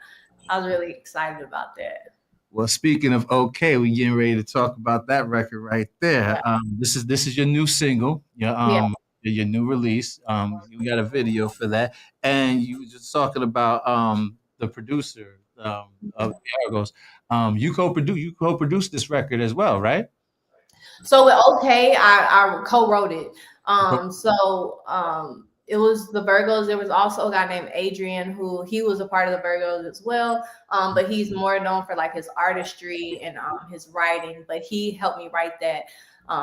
I was really excited about that. Well, speaking of Okay, we're getting ready to talk about that record right there. Yeah. This is your new single, your new release. You got a video for that, and you were just talking about the producer of the Argos. You co-produced this record as well, right? So with Okay, I co-wrote it. It was the Virgos. There was also a guy named Adrian who he was a part of the Virgos as well. But he's more known for like his artistry and his writing. But he helped me write that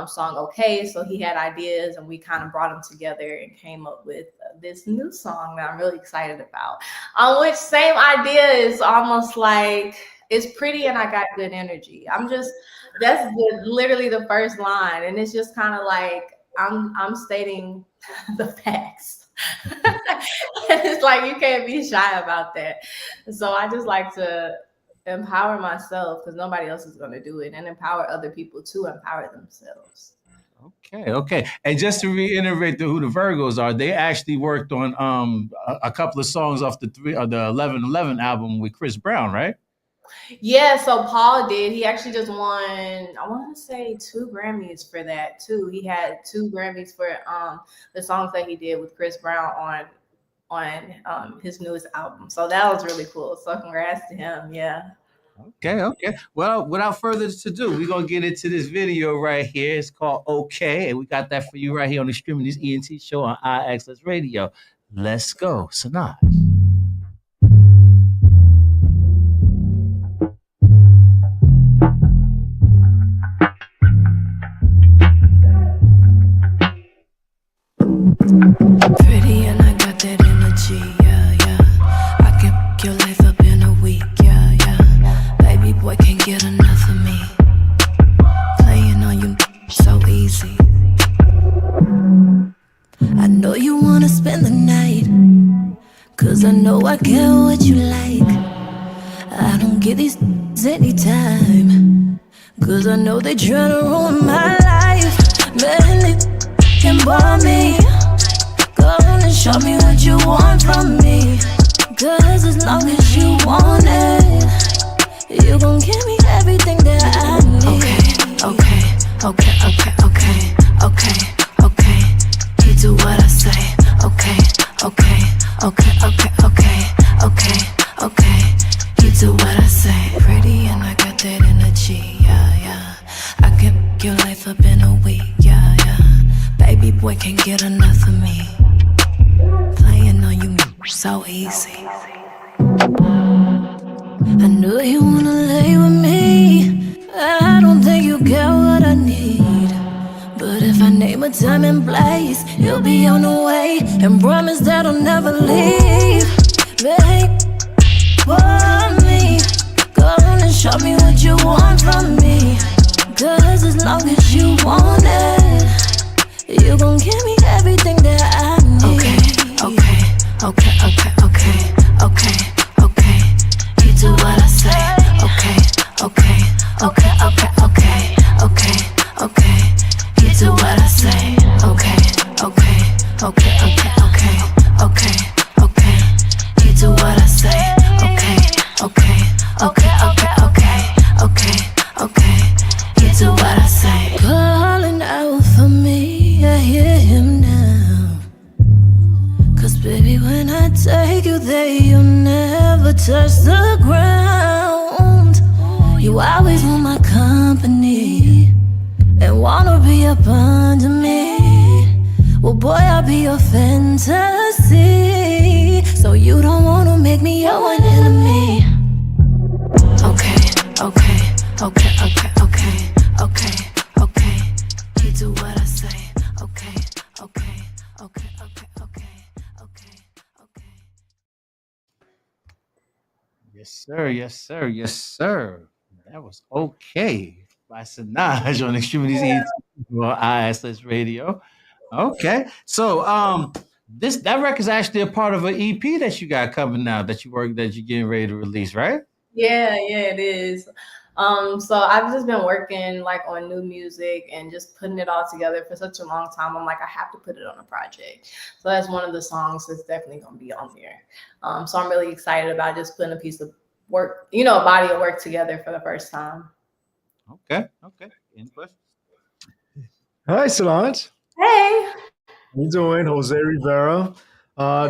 song Okay. So he had ideas and we kind of brought them together and came up with this new song that I'm really excited about. Which same idea is almost like it's pretty and I got good energy. That's literally the first line. And it's just kind of like I'm stating the facts. And it's like you can't be shy about that. So I just like to empower myself because nobody else is going to do it, and empower other people to empower themselves. Okay. And just to reiterate who the Virgos are, they actually worked on a couple of songs off the 11/11 album with Chris Brown, right? Yeah, so Paul did. He actually just won, I want to say 2 Grammys for that too. He had 2 Grammys for the songs that he did with Chris Brown on his newest album. So that was really cool. So congrats to him. Yeah. Okay. Well, without further ado, we're gonna get into this video right here. It's called Okay, and we got that for you right here on the Extremities ENT show on IAXIS Radio. Let's go, Sanaj. Pretty and I got that energy, yeah. I can pick your life up in a week, yeah. Baby boy can't get enough of me. Playing on you so easy. I know you wanna spend the night, cause I know I care what you like. I don't get these anytime, cause I know they try to ruin my life. Man, they can bore me. Go on and show me what you want from me, cause as long as you want it, you gon' give me everything that I need. Okay. You do what I say. Okay. You do what I say. Pretty and I got that energy, yeah. I can pick your life up in a week, yeah. Baby boy can't get enough of me. Playing on you so easy. I knew you wanna lay with me. a time and place. He'll be on the way and promise that I'll never leave. Babe, for me, go on and show me what you want from me. Cause as long as you want it, you gon' give me everything that I need. Okay. You do what I say. Okay. You do what I say. Okay. You do what I say. Okay. You do what I say. Calling out for me, I hear him now. Cause baby, when I take you there, you'll never touch the ground. You always want my company and wanna be up under me. Well, boy, I'll be your fantasy. So you don't wanna make me your one enemy. Okay. You do what I say. Okay. Yes, sir. That was okay by Sinaj on Extremities ENT or ISS Radio. Okay, so that record's actually a part of an EP that you got coming out that you're getting ready to release, right? Yeah, it is. So I've just been working like on new music and just putting it all together for such a long time. I'm like, I have to put it on a project. So that's one of the songs that's definitely gonna be on there. So I'm really excited about just putting a piece of work, a body of work together for the first time. Okay. Any questions? Hi, Solange. Hey. How you doing? Jose Rivera.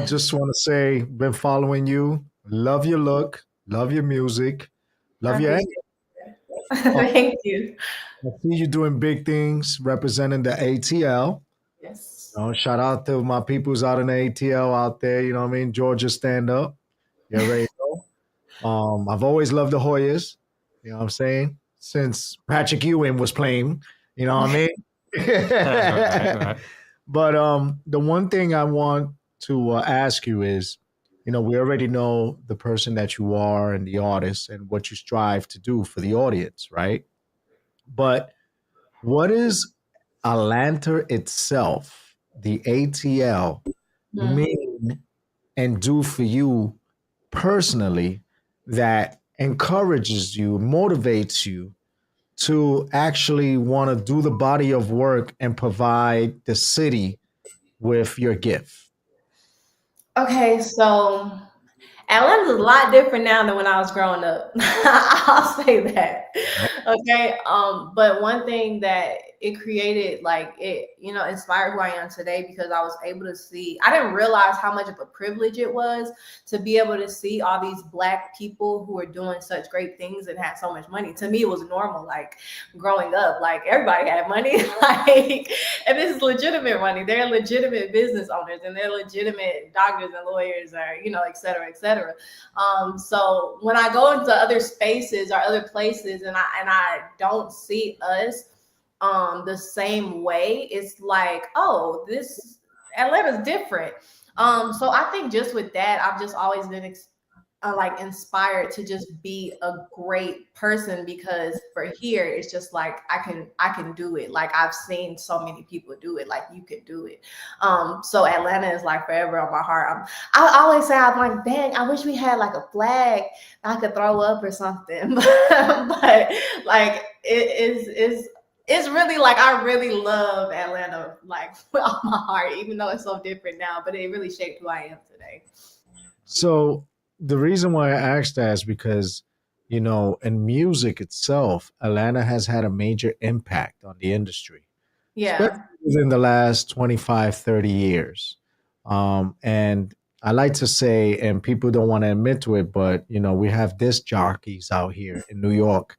Just want to say, been following you. Love your look. Love your music. Love your anger. Thank you. I see you doing big things representing the ATL. Yes. Shout out to my peoples out in the ATL out there. You know what I mean? Georgia stand up. You already know. I've always loved the Hoyas. You know what I'm saying? Since Patrick Ewing was playing. You know what I mean? Right. But the one thing I want to ask you is, we already know the person that you are and the artist and what you strive to do for the audience, right? But what is Atlanta itself, the ATL, mean and do for you personally that encourages you, motivates you to actually want to do the body of work and provide the city with your gift? Okay, so Atlanta's a lot different now than when I was growing up. I'll say that. Okay. But one thing that it created, like it, inspired who I am today because I was able to see, I didn't realize how much of a privilege it was to be able to see all these Black people who were doing such great things and had so much money. To me, it was normal. Like growing up, like everybody had money, and this is legitimate money. They're legitimate business owners and they're legitimate doctors and lawyers or, et cetera, et cetera. So when I go into other spaces or other places and I don't see us the same way, it's like, oh, this Atlanta's different. So I think just with that, I've just always been inspired to just be a great person because for here it's just like I can do it. Like I've seen so many people do it. Like you could do it. So Atlanta is like forever on my heart. I always say, I'm like, dang, I wish we had like a flag I could throw up or something. but like it's really like I really love Atlanta like with all my heart, even though it's so different now. But it really shaped who I am today. So the reason why I asked that is because, in music itself, Atlanta has had a major impact on the industry. Yeah. Especially within the last 25, 30 years. And I like to say, and people don't want to admit to it, but, we have disc jockeys out here in New York.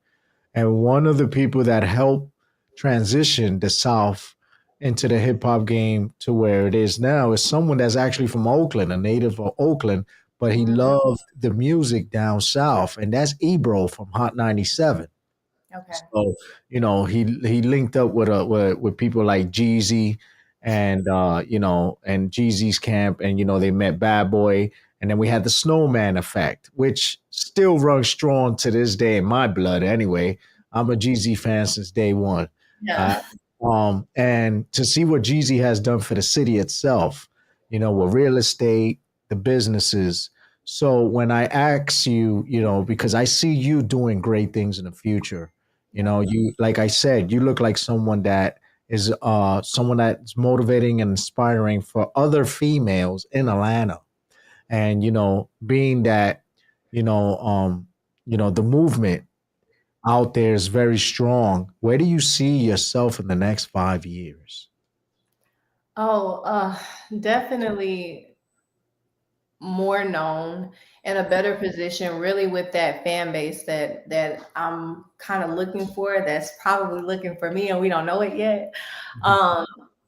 And one of the people that helped transition the South into the hip hop game to where it is now is someone that's actually from Oakland, a native of Oakland, but he loved the music down south, and that's Ebro from Hot 97. Okay. So, he linked up with people like Jeezy and and Jeezy's camp, and they met Bad Boy, and then we had the Snowman Effect, which still runs strong to this day in my blood. Anyway, I'm a Jeezy fan since day one. Yeah. And to see what Jeezy has done for the city itself, with real estate, the businesses. So when I ask you, because I see you doing great things in the future, you, like I said, you look like someone that is someone that's motivating and inspiring for other females in Atlanta. And being that, the movement out there is very strong. Where do you see yourself in the next 5 years? Oh, definitely more known in a better position, really, with that fan base that I'm kind of looking for, that's probably looking for me and we don't know it yet. um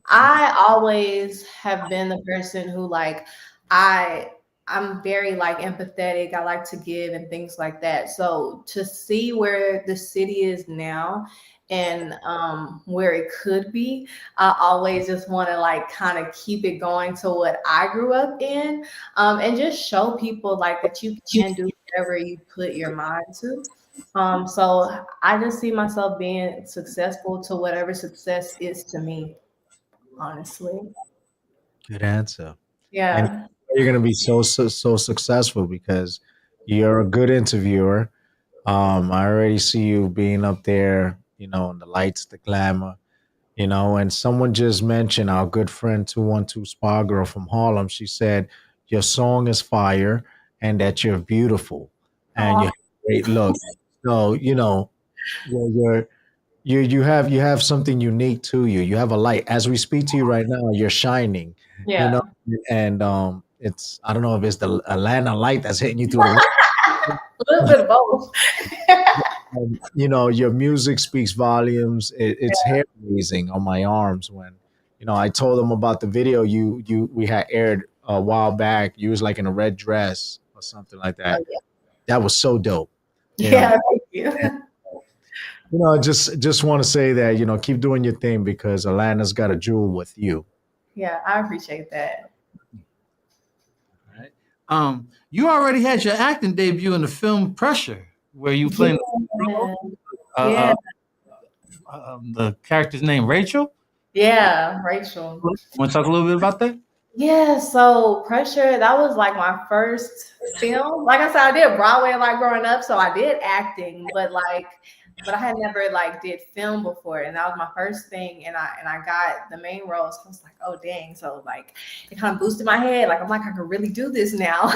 I always have been the person who, like, I I'm very like empathetic. I like to give and things like that. So to see where the city is now and where it could be, I always just want to like kind of keep it going to what I grew up in, and just show people like that you can do whatever you put your mind to. So I just see myself being successful to whatever success is to me, honestly. Good answer. And Yeah. you're going to be so successful because you're a good interviewer. I already see you being up there, in the lights, the glamour, and someone just mentioned our good friend 212 Spa Girl from Harlem. She said, your song is fire and that you're beautiful and you Aw. have a great look. So, you're you have something unique to you. You have a light. As we speak to you right now, you're shining, you know, Yeah. and it's I don't know if it's the Atlanta light that's hitting you through the A little bit of both. your music speaks volumes. It's Yeah. hair raising on my arms when I told them about the video we had aired a while back. You was like in a red dress or something like Oh that. yeah. That was so dope. You know, Yeah, thank you. just want to say that keep doing your thing because Atlanta's got a jewel with you. Yeah, I appreciate that. Right. You already had your acting debut in the film Pressure, where you playing Yeah. uh, Yeah. uh, the character's name Rachel. Yeah, Rachel. Want to talk a little bit about that? Yeah, so Pressure, that was like my first film. Like I said, I did Broadway like growing up, so I did acting, but I had never like did film before, and that was my first thing, and I got the main role. So I was like, oh dang. So like it kind of boosted my head. Like I'm like, I can really do this now.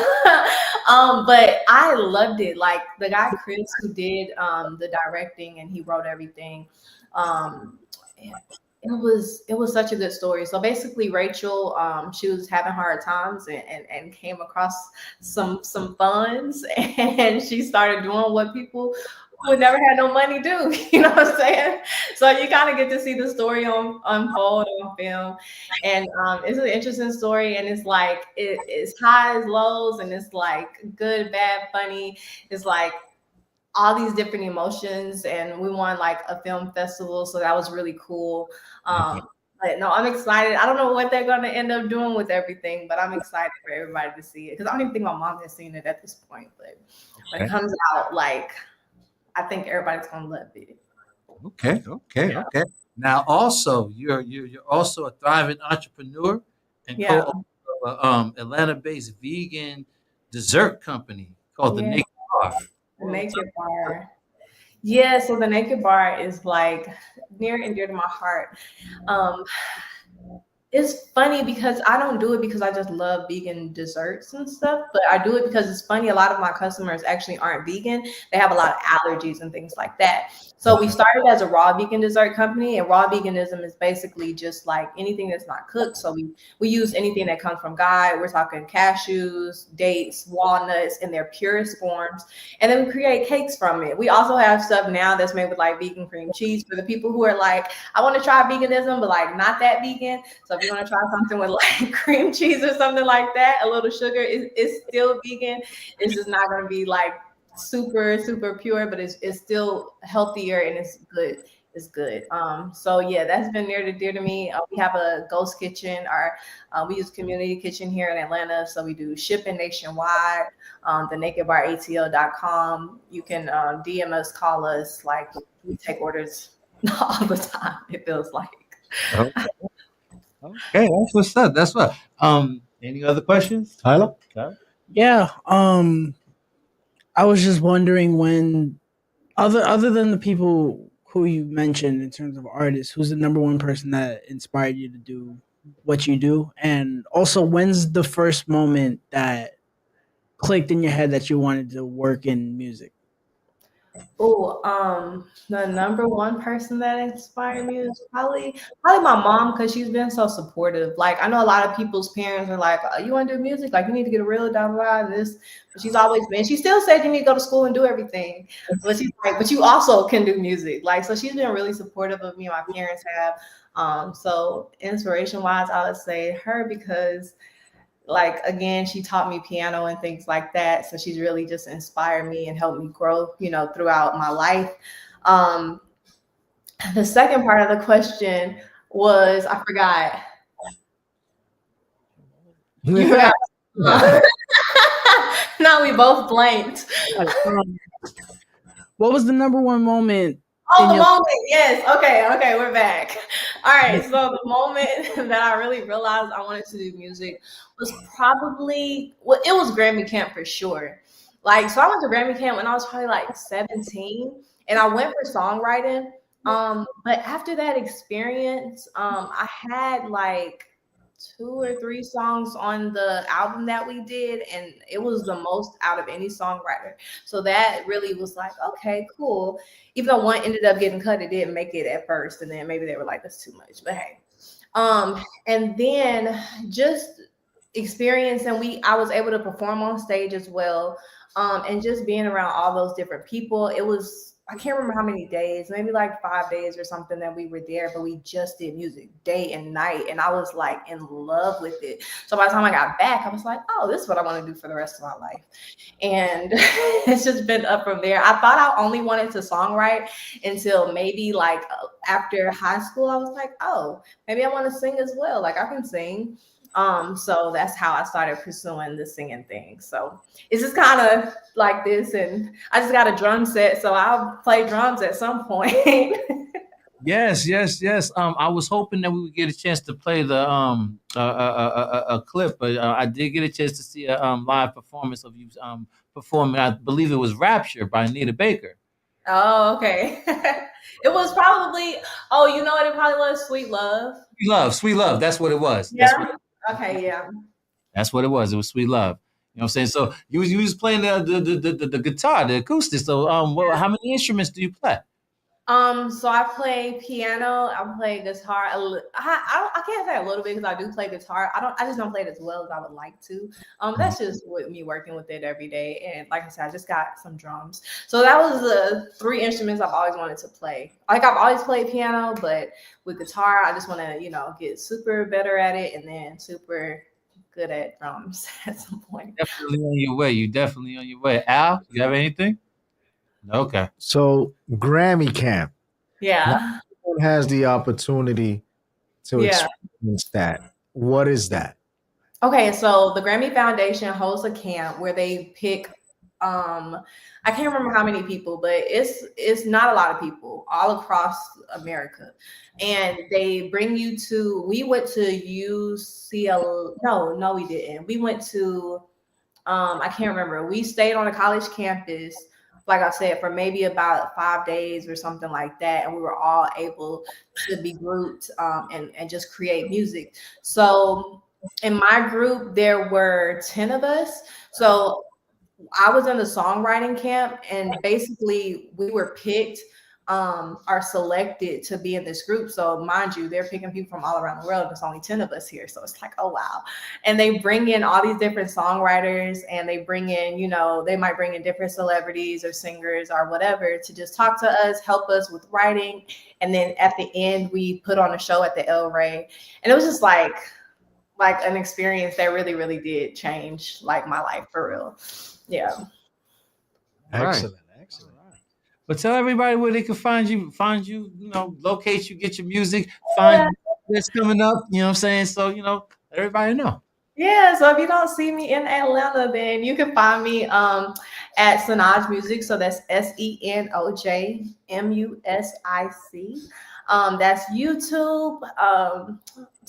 But I loved it. Like the guy Chris who did the directing and he wrote everything. Um it was such a good story. So basically Rachel, she was having hard times and came across some funds and she started doing what people who would never had no money do. You know what I'm saying? So you kind of get to see the story unfold on film. And it's an interesting story, and it's like it's highs, lows, and it's like good, bad, funny. It's like all these different emotions, and we won like a film festival, so that was really cool. But no, I'm excited. I don't know what they're going to end up doing with everything, but I'm excited for everybody to see it because I don't even think my mom has seen it at this point. But when it comes out, like, I think everybody's going to love it. Okay. Now, also, you're also a thriving entrepreneur and Yeah. co-owner of a Atlanta-based vegan dessert company called the Yeah. Naked Bar. The Naked Bar. Yeah, so the Naked Bar is like near and dear to my heart. Um, it's funny because I don't do it because I just love vegan desserts and stuff, but I do it because it's funny. A lot of my customers actually aren't vegan. They have a lot of allergies and things like that. So we started as a raw vegan dessert company, and raw veganism is basically just like anything that's not cooked. So we use anything that comes from God. We're talking cashews, dates, walnuts in their purest forms, and then we create cakes from it. We also have stuff now that's made with like vegan cream cheese for the people who are like, I want to try veganism, but like not that vegan. So if you want to try something with like cream cheese or something like that, a little sugar, it's still vegan. It's just not going to be like super, super pure, but it's still healthier and it's good. It's good. So yeah, that's been near to dear to me. We have a ghost kitchen. We use community kitchen here in Atlanta, so we do shipping nationwide. The nakedbaratl.com. You can DM us, call us. Like we take orders all the time. It feels like. Okay. Okay, that's what's up. That's what. Any other questions, Tyler? Yeah. I was just wondering when other than the people who you mentioned in terms of artists, who's the number one person that inspired you to do what you do? And also, when's the first moment that clicked in your head that you wanted to work in music? The number one person that inspired me is probably my mom, because she's been so supportive. Like I know a lot of people's parents are like, "You want to do music? Like you need to get a real da da da this." But she's always been. She still said you need to go to school and do everything. But she's like, "But you also can do music." Like so, she's been really supportive of me. My parents have. So inspiration wise, I would say her because. Like again, she taught me piano and things like that. So she's really just inspired me and helped me grow, throughout my life. The second part of the question was I forgot. You forgot. Now we both blanked. What was the number one moment? Oh, the moment. Yes. Okay. We're back. All right. So the moment that I really realized I wanted to do music was probably, it was Grammy camp for sure. Like, so I went to Grammy camp when I was probably like 17 and I went for songwriting. But after that experience, I had like 2 or 3 songs on the album that we did, and it was the most out of any songwriter. So that really was like, okay, cool. Even though one ended up getting cut, it didn't make it at first, and then maybe they were like, that's too much. But hey, and then just experience, and I was able to perform on stage as well, and just being around all those different people. It was. I can't remember how many days, maybe like 5 days or something that we were there, but we just did music day and night. And I was like in love with it. So by the time I got back, I was like, oh, this is what I want to do for the rest of my life. And it's just been up from there. I thought I only wanted to songwrite until maybe like after high school. I was like, oh, maybe I want to sing as well. Like I can sing. So that's how I started pursuing the singing thing. So it's just kind of like this, and I just got a drum set, so I'll play drums at some point. Yes. I was hoping that we would get a chance to play the a clip, but I did get a chance to see a live performance of you performing. I believe it was "Rapture" by Anita Baker. Oh, okay. It was probably. Oh, you know what? It probably was "Sweet Love." Sweet love. That's what it was. Yeah. Okay. Yeah. That's what it was. It was "Sweet Love." You know what I'm saying? So you was playing the guitar, the acoustic. So how many instruments do you play? So I play piano, I play guitar. I can't say a little bit because I do play guitar. I just don't play it as well as I would like to. That's just with me working with it every day. And like I said, I just got some drums. So that was the 3 instruments I've always wanted to play. Like I've always played piano, but with guitar, I just want to, get super better at it and then super good at drums at some point. Definitely on your way. You definitely on your way. Al, you have anything? Okay. So Grammy camp. Yeah. Not everyone has the opportunity to experience that. What is that? Okay, so the Grammy Foundation hosts a camp where they pick I can't remember how many people, but it's not a lot of people all across America. And they bring you to, we went to UCL. No, we didn't. We went to I can't remember. We stayed on a college campus, like I said, for maybe about 5 days or something like that. And we were all able to be grouped and just create music. So in my group, there were 10 of us. So I was in the songwriting camp, and basically we were picked are selected to be in this group. So mind you, they're picking people from all around the world. There's only 10 of us here. So it's like, oh, wow. And they bring in all these different songwriters, and they bring in, they might bring in different celebrities or singers or whatever to just talk to us, help us with writing. And then at the end, we put on a show at the El Rey. And it was just like an experience that really, really did change like my life for real. Yeah. Excellent. But tell everybody where they can find you, locate you, get your music, find what's coming up, you know what I'm saying? So, let everybody know. Yeah, so if you don't see me in Atlanta, then you can find me at Senoj Music. So that's SENOJMUSIC. That's YouTube,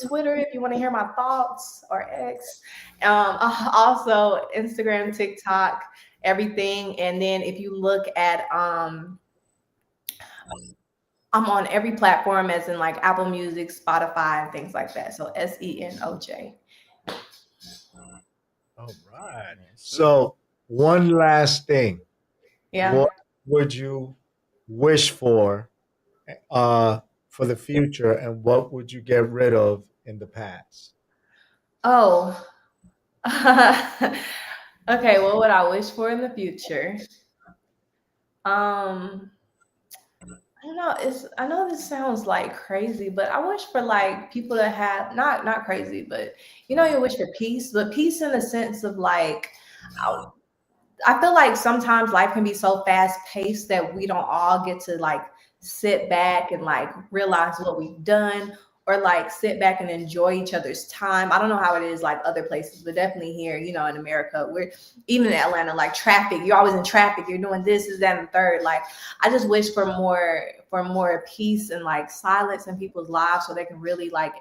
Twitter if you want to hear my thoughts, or X. Also Instagram, TikTok, everything. And then if you look at I'm on every platform, as in like Apple Music, Spotify, things like that. So SENOJ. All right. So one last thing. Yeah. What would you wish for the future, and what would you get rid of in the past? Oh. Okay, what would I wish for in the future? I don't know. I know this sounds like crazy, but I wish for like people to have not crazy, but you wish for peace, but peace in the sense of like I feel like sometimes life can be so fast paced that we don't all get to like sit back and like realize what we've done, or like sit back and enjoy each other's time. I don't know how it is like other places, but definitely here, in America, we're even in Atlanta, like traffic, you're always in traffic, you're doing this, that, and the third. Like, I just wish for more peace and like silence in people's lives, so they can really like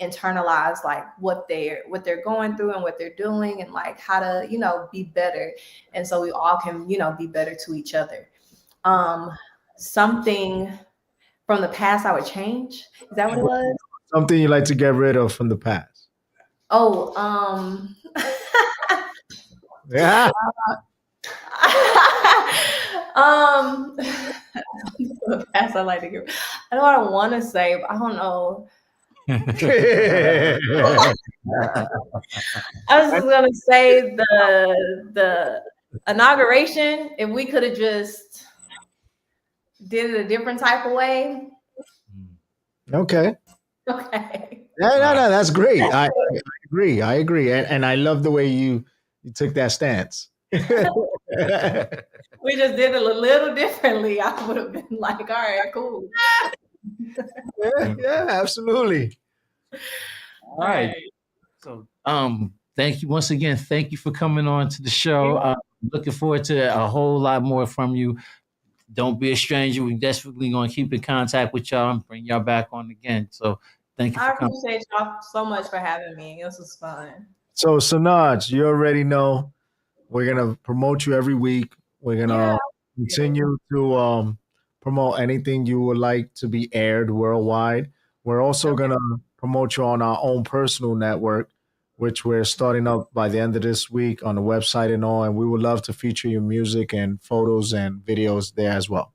internalize like what they're going through and what they're doing, and like how to, be better. And so we all can, be better to each other. Something from the past I would change. Is that what it was? Something you like to get rid of from the past. Oh, yeah. The past I like to get. I know what I want to say, but I don't know. I was just gonna say the inauguration. If we could have just did it a different type of way. Okay. Okay. No, that's great. I agree. And I love the way you took that stance. We just did it a little differently. I would have been like, all right, cool. Yeah, absolutely. All right. So, thank you once again. Thank you for coming on to the show. Looking forward to a whole lot more from you. Don't be a stranger. We're definitely going to keep in contact with y'all and bring y'all back on again. So thank you for coming. I appreciate y'all so much for having me. This was fun. So, Senoj, you already know we're going to promote you every week. We're going to continue to promote anything you would like to be aired worldwide. We're also going to promote you on our own personal network, which we're starting up by the end of this week on the website and all. And we would love to feature your music and photos and videos there as well.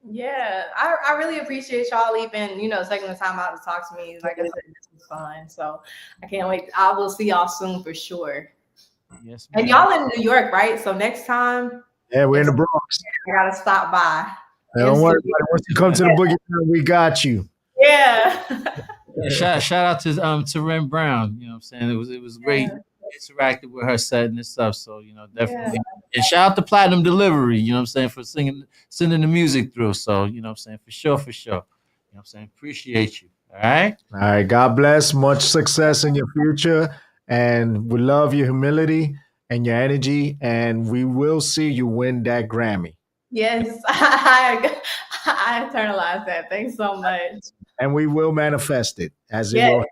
Yeah, I really appreciate y'all even, taking the time out to talk to me. Like I said, this was fun. So I can't wait. I will see y'all soon for sure. Yes. And y'all in New York, right? So next time. Yeah, we're in the Bronx. I got to stop by. Don't worry about it. Once you come to the Boogie Town, we got you. Yeah. Shout out to Ren Brown. You know what I'm saying? It was great interacting with her, setting this up. So, definitely. Yeah. And shout out to Platinum Delivery, you know what I'm saying, for sending the music through. So, you know what I'm saying, for sure. You know what I'm saying? Appreciate you. All right. All right. God bless. Much success in your future. And we love your humility and your energy. And we will see you win that Grammy. Yes. I internalize that. Thanks so much. And we will manifest it as it will.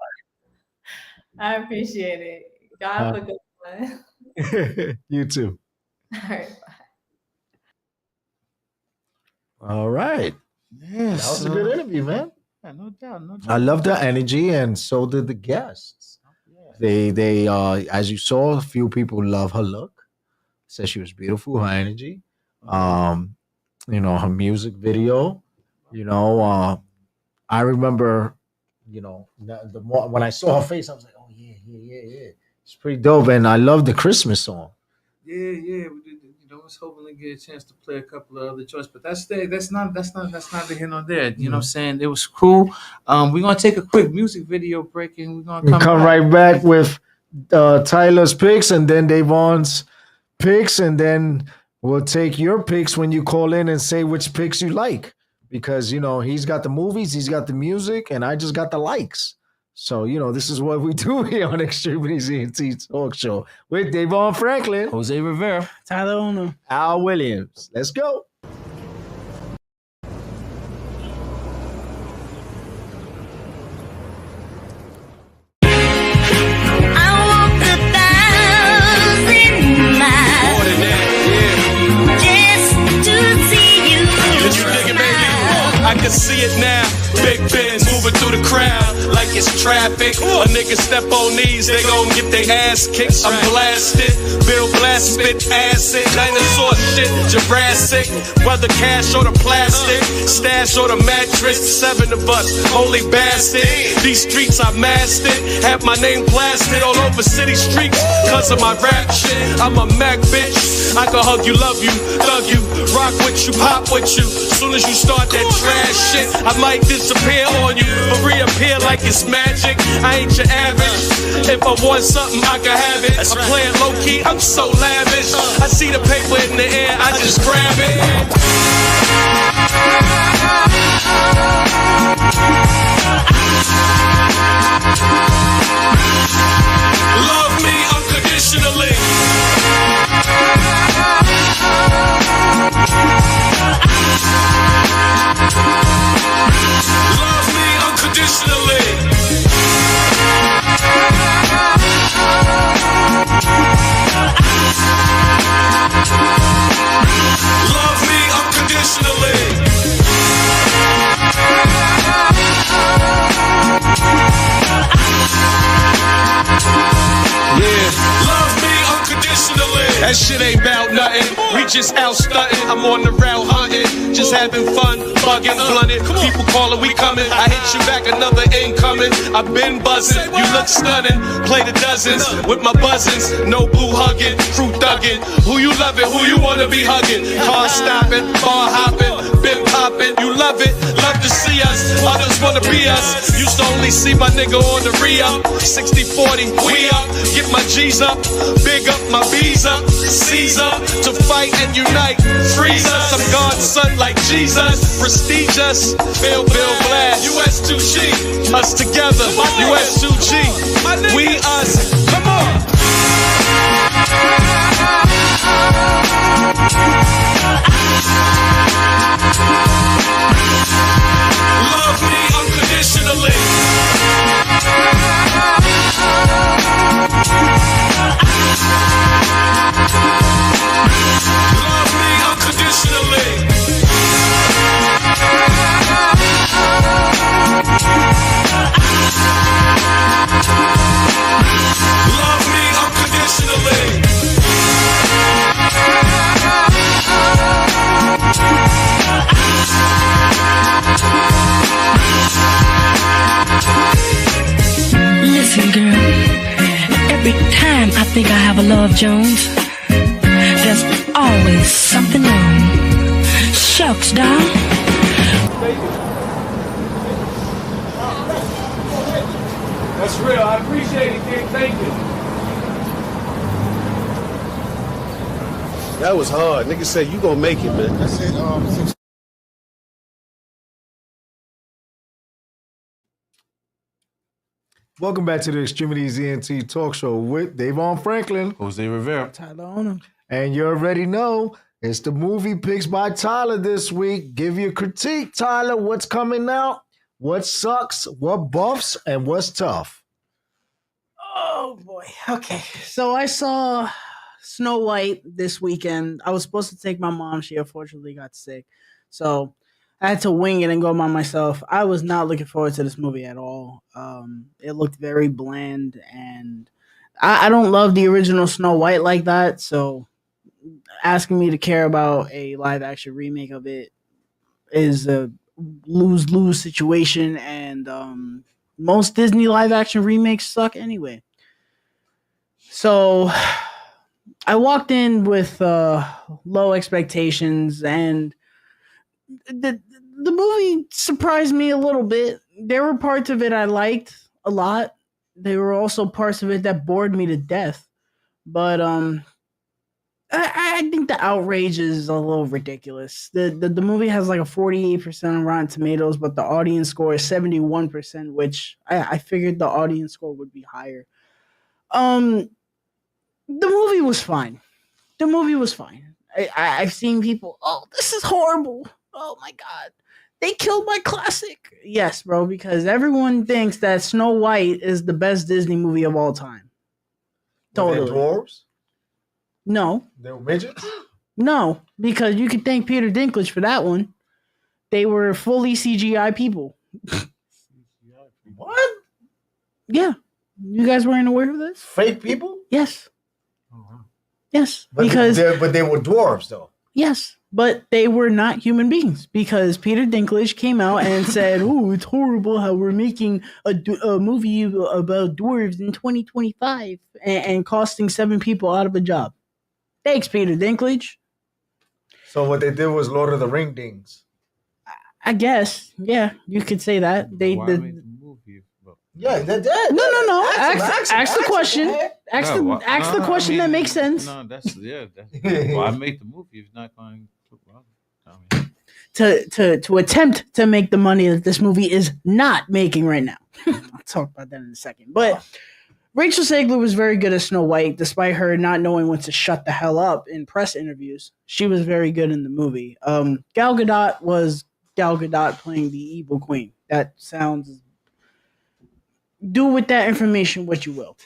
I appreciate it. Y'all have a good one. You too. All right. Bye. All right. Yes. That was a good interview, man. Yeah, no doubt. I love the energy, and so did the guests. Yeah. They as you saw, a few people love her look. Said she was beautiful, her energy. Her music video. I remember, the more when I saw her face, I was like, oh yeah. It's pretty dope, and I love the Christmas song. Yeah. We did, I was hoping to get a chance to play a couple of other choices, but that's not the here nor there. You know what I'm saying? It was cool. We're gonna take a quick music video break, and we're gonna come right back with Tyler's picks, and then Davon's picks, and then We'll take your picks when you call in and say which picks you like. Because, he's got the movies, he's got the music, and I just got the likes. So, this is what we do here on Extremities ENT Talk Show with DAVON Franklin, Jose Rivera, Tyler Ono, Al Williams. Let's go. I can see it now. Big Benz moving through the crowd like it's traffic. A nigga step on these, they gon' get their ass kicked. I'm blasted, Bill Blast spit acid, dinosaur shit, Jurassic. Whether cash or the plastic, stash or the mattress, 7 of us, holy bastard. These streets I mastered, have my name blasted all over city streets. Cause of my rap shit, I'm a Mac bitch. I can hug you, love you, thug you, rock with you, pop with you. Soon as you start that trash shit, I might disappear on you, but reappear like it's magic. I ain't your average. If I want something, I can have it. I'm playing low key, I'm so lavish. I see the paper in the air, I just grab it. Love me unconditionally. Love me unconditionally. Love me unconditionally. Yeah. Love me unconditionally. That shit ain't about nothing. We just out stunting. I'm on the route hunting. Just having fun, bugging, blunted. People calling, we coming. I hit you back, another incoming. I've been buzzing. You look stunning. Play the dozens with my buzzins. No blue hugging, crew thugging. Who you loving? Who you wanna be hugging? Car stopping, bar hopping, been popping. You love it, love to see us. Others wanna be us. Used to only see my nigga on the re-up. 60-40, we up. Get my G's up, big up my B's up. C's up to fight and unite. Freeze us, I'm God's son like Jesus. Prestigious, Bill Blast. US2G, us together. US2G, we us. Come on. Love me unconditionally. Love me unconditionally. Love me unconditionally. Listen, girl, every time I think I have a Love Jones, there's always something wrong. Shucks, doll. That's real. I appreciate it, King. Thank you. That was hard. Niggas say you gonna make it, man. That's it. Welcome back to the Extremities ENT Talk Show with DAVON Franklin, Jose Rivera, Tyler Ono. And you already know it's the movie picks by Tyler this week. Give your critique, Tyler. What's coming out? What sucks? What buffs? And what's tough? Oh boy. Okay. So I saw Snow White this weekend. I was supposed to take my mom. She unfortunately got sick. So I had to wing it and go by myself. I was not looking forward to this movie at all. It looked very bland, and I don't love the original Snow White like that. So asking me to care about a live action remake of it is a lose-lose situation, and most Disney live action remakes suck anyway. So I walked in with low expectations, and the movie surprised me a little bit. There were parts of it I liked a lot. There were also parts of it that bored me to death. But I think the outrage is a little ridiculous. The movie has like a 48% on Rotten Tomatoes, but the audience score is 71%, which I figured the audience score would be higher. The movie was fine. The movie was fine. I've seen people, oh, this is horrible. Oh my God. They killed my classic. Yes, bro, because everyone thinks that Snow White is the best Disney movie of all time. Totally. Were they dwarves? No. They were midgets? No, because you could thank Peter Dinklage for that one. They were fully CGI people. What? Yeah. You guys weren't aware of this? Fake people? Yes. Yes. But they were dwarves, though. Yes, but they were not human beings because Peter Dinklage came out and said, "Oh, it's horrible how we're making a movie about dwarves in 2025 and costing 7 people out of a job." Thanks, Peter Dinklage. So what they did was Lord of the Ring dings. I guess, yeah, you could say that. Yeah, they did. No. Ask the question. Ask the question that makes sense. No, that's well, I made the movie. It's not going to attempt to make the money that this movie is not making right now. I'll talk about that in a second. But Rachel Zegler was very good as Snow White, despite her not knowing when to shut the hell up in press interviews. She was very good in the movie. Gal Gadot was Gal Gadot playing the evil queen. That sounds... Do with that information what you will.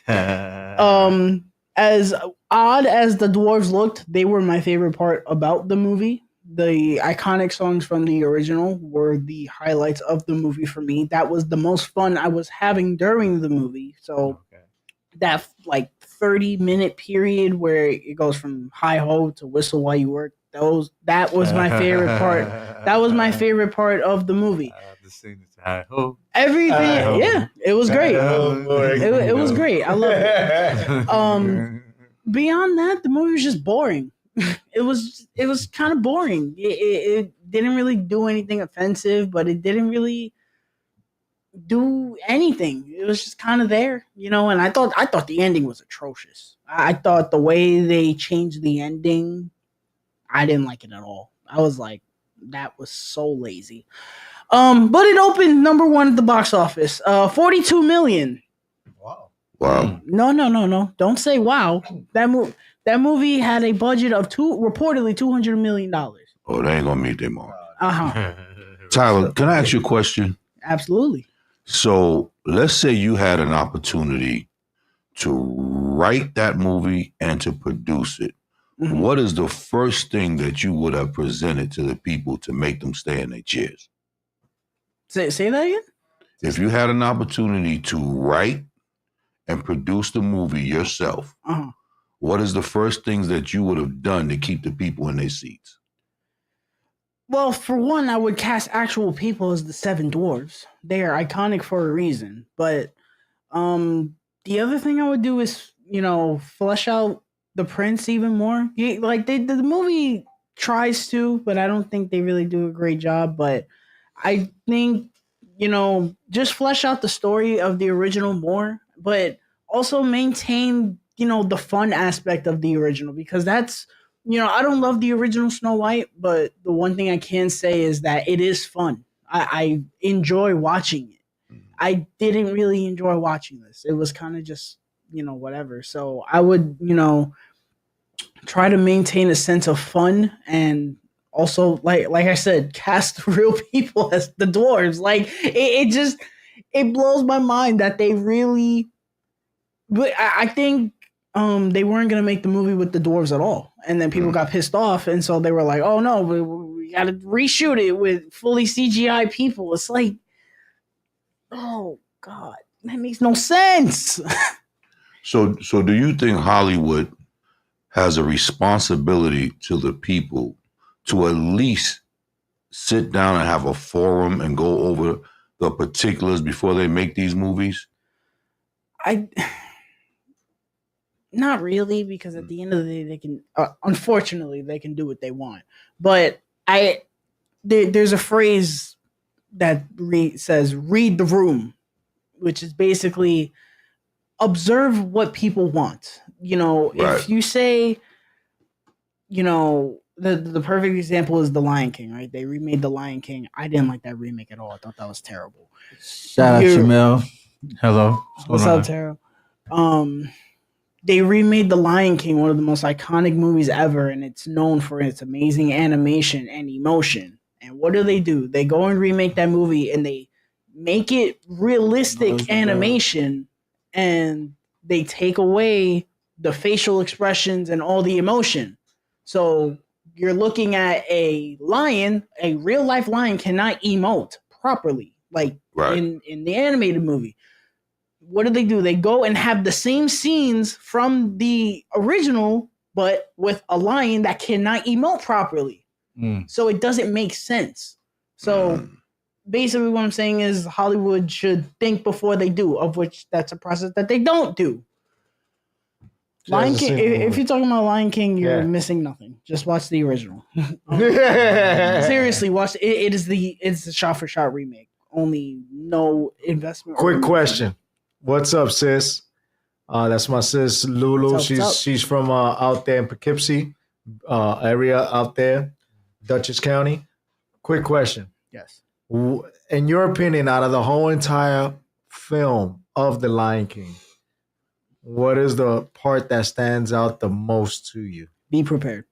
As odd as the dwarves looked, they were my favorite part about the movie. The iconic songs from the original were the highlights of the movie for me. That was the most fun I was having during the movie. So that like 30-minute period where it goes from hi ho to whistle while you work, that was my favorite part. That was my favorite part of the movie. Everything, yeah, it was great. It was great. I love it. Beyond that, the movie was just boring. It was kind of boring. It didn't really do anything offensive, but it didn't really do anything. It was just kind of there, you know. And I thought the ending was atrocious. I thought the way they changed the ending, I didn't like it at all. I was like, that was so lazy. But it opened number 1 at the box office. 42 million. Wow. No. Don't say wow. That movie had a budget of reportedly $200 million. Oh, they ain't gonna meet them all. Uh-huh. Tyler, can I ask you a question? Absolutely. So let's say you had an opportunity to write that movie and to produce it. Mm-hmm. What is the first thing that you would have presented to the people to make them stay in their chairs? Say that again? If you had an opportunity to write and produce the movie yourself, what is the first things that you would have done to keep the people in their seats? Well, for one, I would cast actual people as the 7 dwarves. They are iconic for a reason. But the other thing I would do is, flesh out the prince even more. The movie tries to, but I don't think they really do a great job. But I think, just flesh out the story of the original more, but also maintain, the fun aspect of the original, because that's, I don't love the original Snow White, but the one thing I can say is that it is fun. I enjoy watching it. I didn't really enjoy watching this. It was kind of just, whatever. So I would, try to maintain a sense of fun, and also, like I said, cast real people as the dwarves. Like it blows my mind that they really. But I think they weren't gonna make the movie with the dwarves at all, and then people got pissed off, and so they were like, "Oh no, we got to reshoot it with fully CGI people." It's like, oh God, that makes no sense. So do you think Hollywood has a responsibility to the people to at least sit down and have a forum and go over the particulars before they make these movies? Not really, because at the end of the day, they can, unfortunately, they can do what they want. But there's a phrase that says, read the room, which is basically observe what people want. If you say, you know, the perfect example is The Lion King, right? They remade The Lion King. I didn't like that remake at all. I thought that was terrible. Shout out Jamel. Hello. What's up, Tara? They remade The Lion King, one of the most iconic movies ever, and it's known for its amazing animation and emotion. And what do? They go and remake that movie, and they make it realistic animation, and they take away the facial expressions and all the emotion. So you're looking at a lion, a real life lion cannot emote properly, like in the animated movie. What do? They go and have the same scenes from the original, but with a lion that cannot emote properly. So it doesn't make sense. So basically what I'm saying is Hollywood should think before they do, of which that's a process that they don't do. Lion King, if you're talking about Lion King, you're missing nothing. Just watch the original. Seriously, watch it. It's a shot for shot remake. Only no investment. Quick question. What's up, sis? That's my sis Lulu. What's up? She's from out there in Poughkeepsie area out there, Dutchess County. Quick question. Yes. In your opinion, out of the whole entire film of The Lion King, what is the part that stands out the most to you? Be prepared.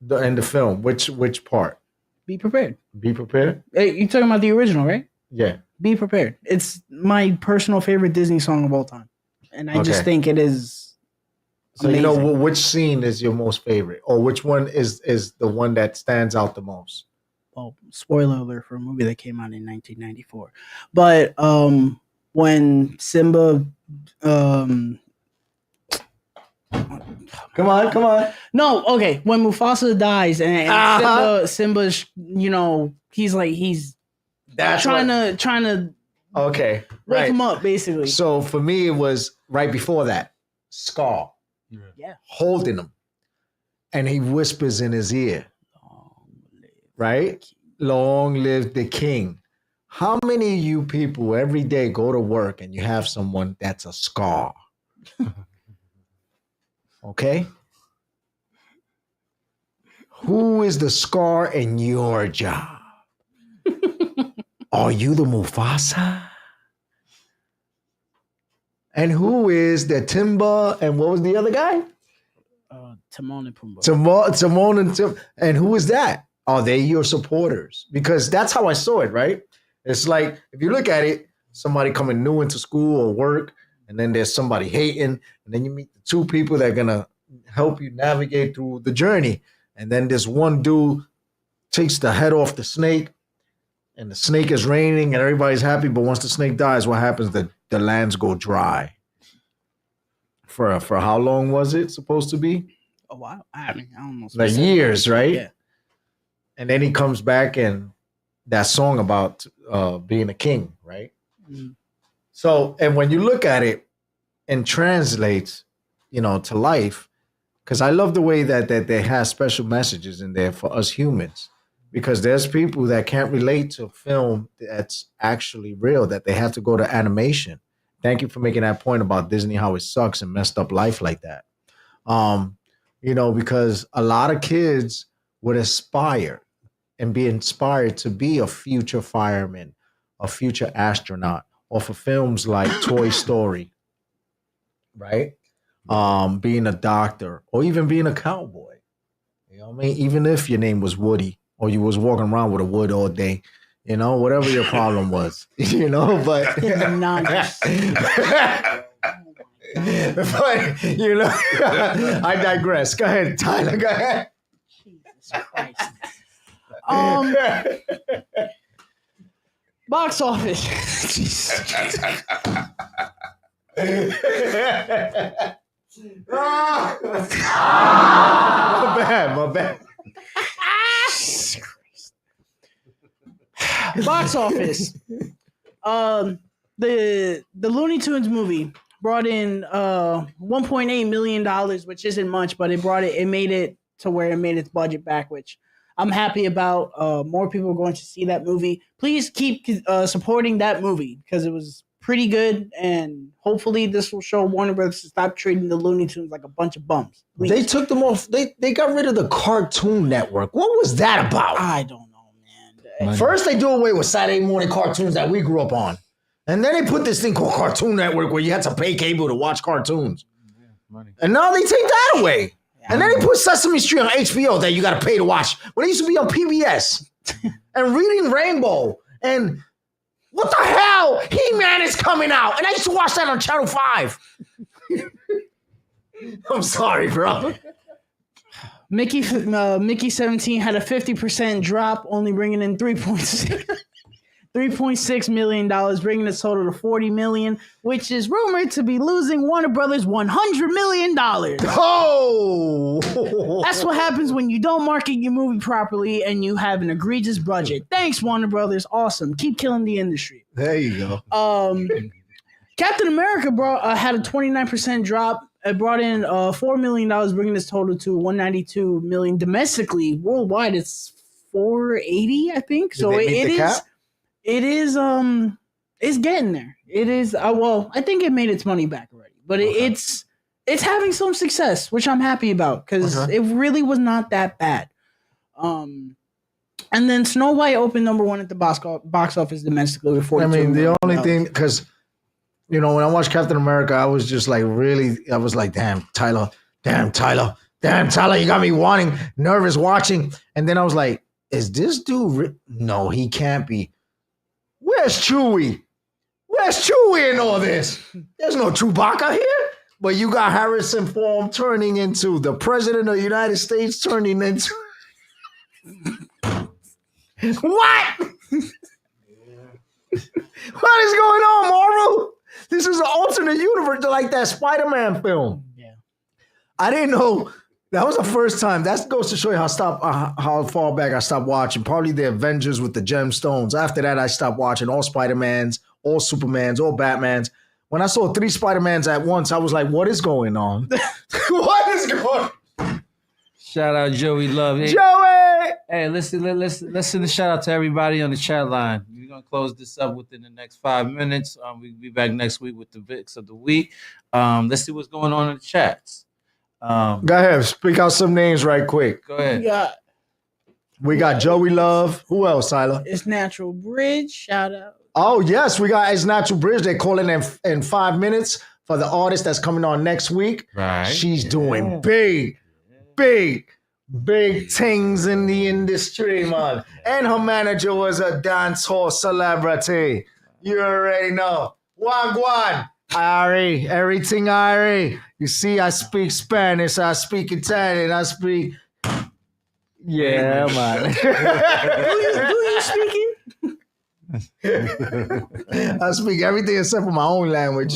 In the film, which part? Be prepared. Be prepared? Hey, you're talking about the original, right? Yeah. Be prepared. It's my personal favorite Disney song of all time. And I just think it is amazing. So, which scene is your most favorite? Or which one is the one that stands out the most? Well, spoiler alert for a movie that came out in 1994. But when Simba... come on. No, okay. When Mufasa dies and Simba's, he's trying to okay, wake him up, basically. So for me, it was right before that, Scar, holding him, and he whispers in his ear, right? Long live the king. How many of you people every day go to work and you have someone that's a Scar? Okay? Who is the Scar in your job? Are you the Mufasa? And who is the Timba? And what was the other guy? Timon and Pumbaa. Timon and Tim. And who is that? Are they your supporters? Because that's how I saw it, right? It's like, if you look at it, somebody coming new into school or work, and then there's somebody hating, and then you meet the two people that are going to help you navigate through the journey. And then this one dude takes the head off the snake, and the snake is raining, and everybody's happy. But once the snake dies, what happens? The lands go dry. For how long was it supposed to be? A while. I don't know. Like years, right? Yeah. And then he comes back, and that song about being a king, right? Mm-hmm. So, and when you look at it and translates, to life, because I love the way that they have special messages in there for us humans, because there's people that can't relate to film that's actually real, that they have to go to animation. Thank you for making that point about Disney, how it sucks and messed up life like that. Because a lot of kids would aspire and be inspired to be a future fireman, a future astronaut, or for films like Toy Story, right? Being a doctor, or even being a cowboy. You know what I mean? Even if your name was Woody, or you was walking around with a wood all day, whatever your problem was, but I digress. Go ahead, Tyler. Go ahead. Jesus Christ. Box office. My bad. Box office. The Looney Tunes movie brought in $1.8 million, which isn't much, but it made it to where it made its budget back, which I'm happy about. More people are going to see that movie. Please keep supporting that movie because it was pretty good, and hopefully this will show Warner Brothers to stop treating the Looney Tunes like a bunch of bums. Please. They took them off. They got rid of the Cartoon Network. What was that about? I don't know, man. First, they do away with Saturday morning cartoons that we grew up on. And then they put this thing called Cartoon Network where you had to pay cable to watch cartoons. And now they take that away. And then they put Sesame Street on HBO that you got to pay to watch. When it used to be on PBS. And Reading Rainbow. And what the hell? He-Man is coming out. And I used to watch that on Channel 5. I'm sorry, bro. Mickey 17 had a 50% drop, only bringing in $3.6 million, bringing its total to $40 million, which is rumored to be losing Warner Brothers $100 million. Oh! That's what happens when you don't market your movie properly and you have an egregious budget. Thanks, Warner Brothers. Awesome. Keep killing the industry. There you go. Captain America had a 29% drop. It brought in $4 million, bringing its total to $192 million domestically. Worldwide, it's $480, I think. So it is. It is it's getting there. It is I think it made its money back already. But it's having some success, which I'm happy about because it really was not that bad. And then Snow White opened number 1 at the box office domestically with 42 I mean, the million. only thing, because, you know, when I watched Captain America, I was just like I was like, damn, Tyler, you got me nervous watching. And then I was like, is this dude? No, he can't be. Where's Chewie? Where's Chewie in all this? There's no Chewbacca here. But you got Harrison Ford turning into the president of the United States, turning into... What? What is going on, Marvel? This is an alternate universe like that Spider-Man film. Yeah. I didn't know... That was the first time. That goes to show you how far back I stopped watching. Probably the Avengers with the gemstones. After that, I stopped watching all Spider-Mans, all Supermans, all Batmans. When I saw 3 Spider-Mans at once, I was like, what is going on? What is going on? Shout out Joey Love. Hey, Joey! Hey, let's send a shout out to everybody on the chat line. We're going to close this up within the next 5 minutes. We'll be back next week with the Vicks of the week. Let's see what's going on in the chats. Go ahead, speak out some names right quick. Go ahead. We got Joey Love. Who else, Tyler? It's Natural Bridge. Shout out. Oh, yes, we got It's Natural Bridge. They're calling in 5 minutes for the artist that's coming on next week. Right. She's doing big things in the industry, man. And her manager was a dancehall celebrity. You already know. Wagwan. Ari, everything Ari. You see, I speak Spanish, I speak Italian, I speak... Yeah, man. Do you speak it? I speak everything except for my own language.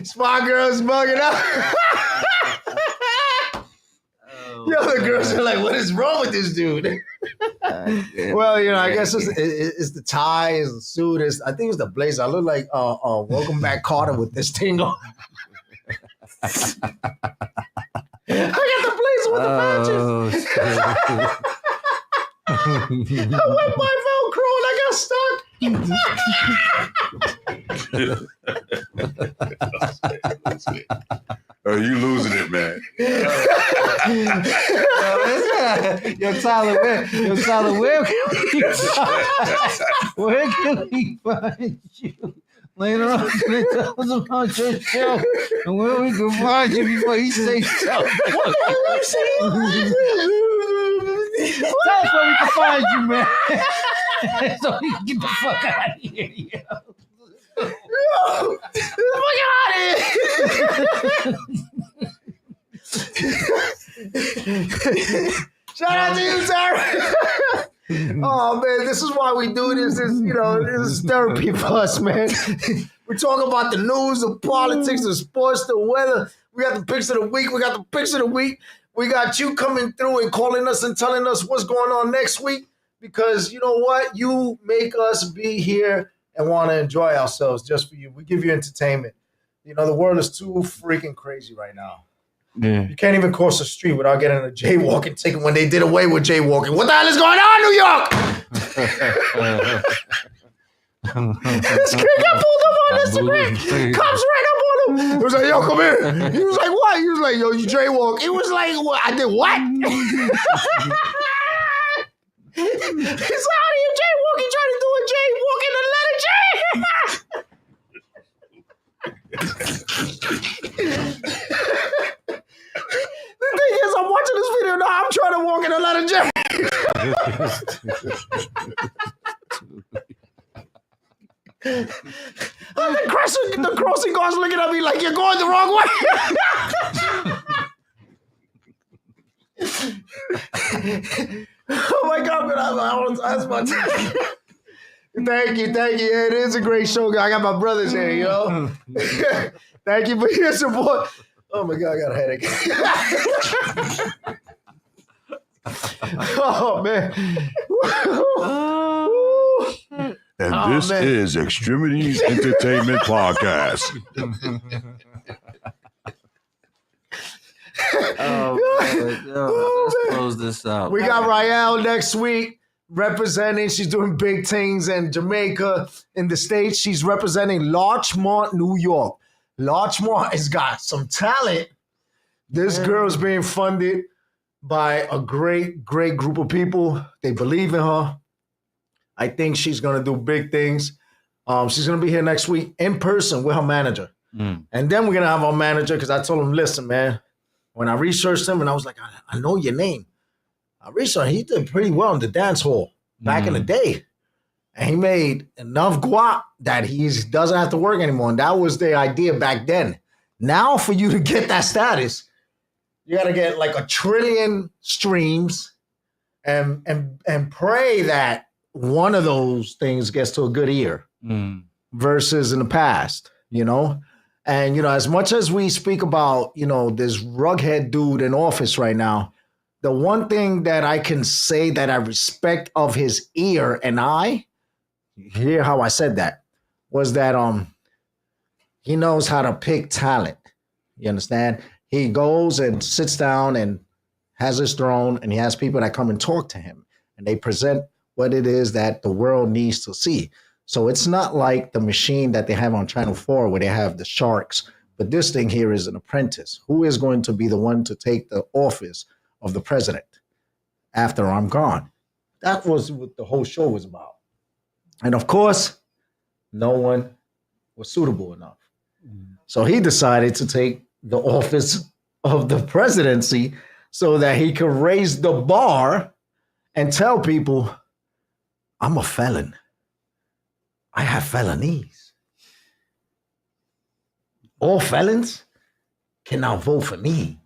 Spot girls bugging out. Yo, the girls are like, what is wrong with this dude? Well, you know, I guess it's the tie, it's the suit, I think it's the blazer. I look like Welcome Back Carter with this thing on. I got the blazer with the patches. I went by Velcro and I got stuck. Oh, you losing it, man. Yo, Tyler, where can we find you? Later on, tell us about your show and where we can find you before you say something. Tell us where we can find you, man. So we can get the fuck out of here, yo. Get the fuck out of here! Shout out to you, Sarah. Oh man, this is why we do this. This is therapy for us, man. We're talking about the news, the politics, the sports, the weather. We got the picks of the week. We got you coming through and calling us and telling us what's going on next week. Because you know what? You make us be here and want to enjoy ourselves just for you. We give you entertainment. You know, the world is too freaking crazy right now. Yeah. You can't even cross the street without getting a jaywalking ticket when they did away with jaywalking. What the hell is going on, New York? This kid got pulled up on Instagram. Cops ran up on him. He was like, yo, come here. He was like, what? He was like, yo, you jaywalk. He was like, what? I did what? He's like, how do you jaywalk? You trying to do a jaywalk in the letter J? The thing is, I'm watching this video now. I'm trying to walk in the letter J. The crossing guards looking at me like you're going the wrong way. Oh my God, man, that's my time. Thank you. Yeah, it is a great show. I got my brothers here, yo. Thank you for your support. Oh my God, I got a headache. Oh man. And this is X-Tremitiez Entertainment Podcast. Let's close this out. We got Rael next week representing. She's doing big things in Jamaica. In the States, she's representing Larchmont, New York. Larchmont has got some talent. This girl's being funded by a great group of people. They believe in her. I think she's going to do big things. She's going to be here next week in person with her manager. And then we're going to have our manager, because I told him, listen, man, when I researched him and I was like, I know your name. I researched he did pretty well in the dance hall back in the day. And he made enough guap that he doesn't have to work anymore. And that was the idea back then. Now for you to get that status, you got to get like 1 trillion streams and pray that one of those things gets to a good ear versus in the past, you know? And, you know, as much as we speak about, you know, this rughead dude in office right now, the one thing that I can say that I respect of his ear and eye, hear how I said that, was that he knows how to pick talent. You understand? He goes and sits down and has his throne, and he has people that come and talk to him, and they present what it is that the world needs to see. So it's not like the machine that they have on Channel 4 where they have the sharks, but this thing here is an apprentice. Who is going to be the one to take the office of the president after I'm gone? That was what the whole show was about. And of course, no one was suitable enough. So he decided to take the office of the presidency so that he could raise the bar and tell people, I'm a felon. I have felonies. All felons can now vote for me.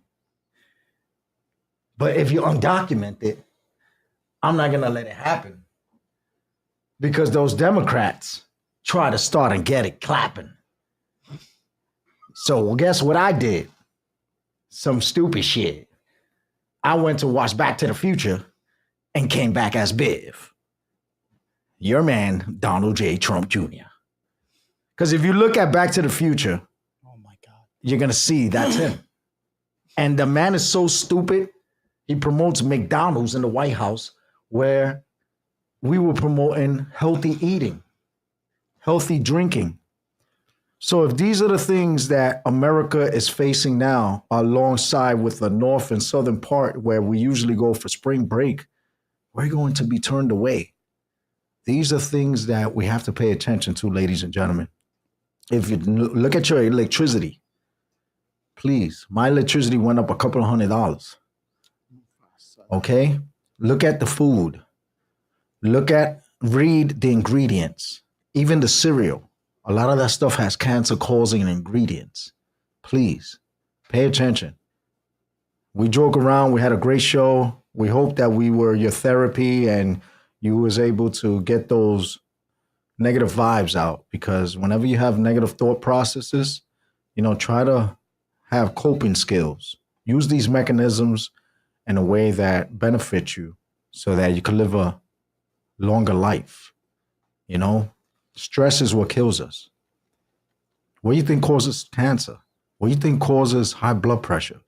But if you're undocumented, I'm not going to let it happen. Because those Democrats try to start and get it clapping. So well, guess what I did? Some stupid shit. I went to watch Back to the Future and came back as Biff. Your man, Donald J. Trump Jr. Because if you look at Back to the Future, oh my God, you're going to see that's him. And the man is so stupid, he promotes McDonald's in the White House where we were promoting healthy eating, healthy drinking. So if these are the things that America is facing now, alongside with the north and southern part where we usually go for spring break, we're going to be turned away. These are things that we have to pay attention to, ladies and gentlemen. If you look at your electricity, please, my electricity went up a couple of $100. Okay? Look at the food. Read the ingredients. Even the cereal. A lot of that stuff has cancer-causing ingredients. Please, pay attention. We joke around. We had a great show. We hope that we were your therapy and you was able to get those negative vibes out, because whenever you have negative thought processes, you know, try to have coping skills. Use these mechanisms in a way that benefits you so that you can live a longer life. You know, stress is what kills us. What do you think causes cancer? What do you think causes high blood pressure?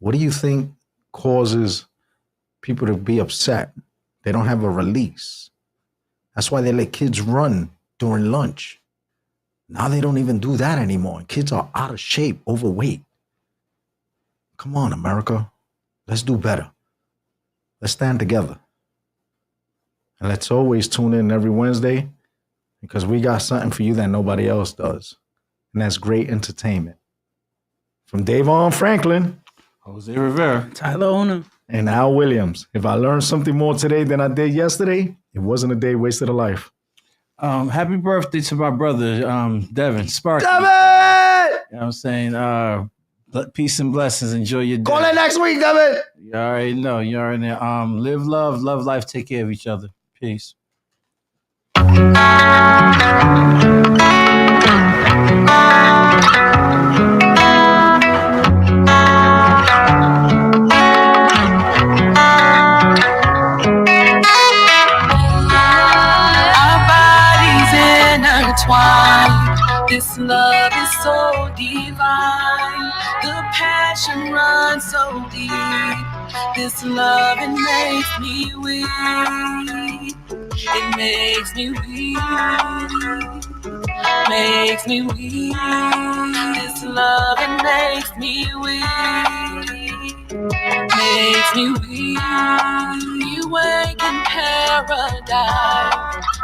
What do you think causes people to be upset? They don't have a release. That's why they let kids run during lunch. Now they don't even do that anymore. Kids are out of shape, overweight. Come on, America. Let's do better. Let's stand together. And let's always tune in every Wednesday because we got something for you that nobody else does. And that's great entertainment. From DAVON Franklin, Jose Rivera, Tyler Ona, and Al Williams. If I learned something more today than I did yesterday, it wasn't a day wasted a life. Happy birthday to my brother, Devin Sparky. Devin! You know what I'm saying? Peace and blessings. Enjoy your day. Call it next week, Devin. You already know. You already know. Live love life, take care of each other. Peace. This love is so divine. The passion runs so deep. This love, it makes me weak. It makes me weak. Makes me weak. This love, it makes me weak. Makes me weak. You wake in paradise.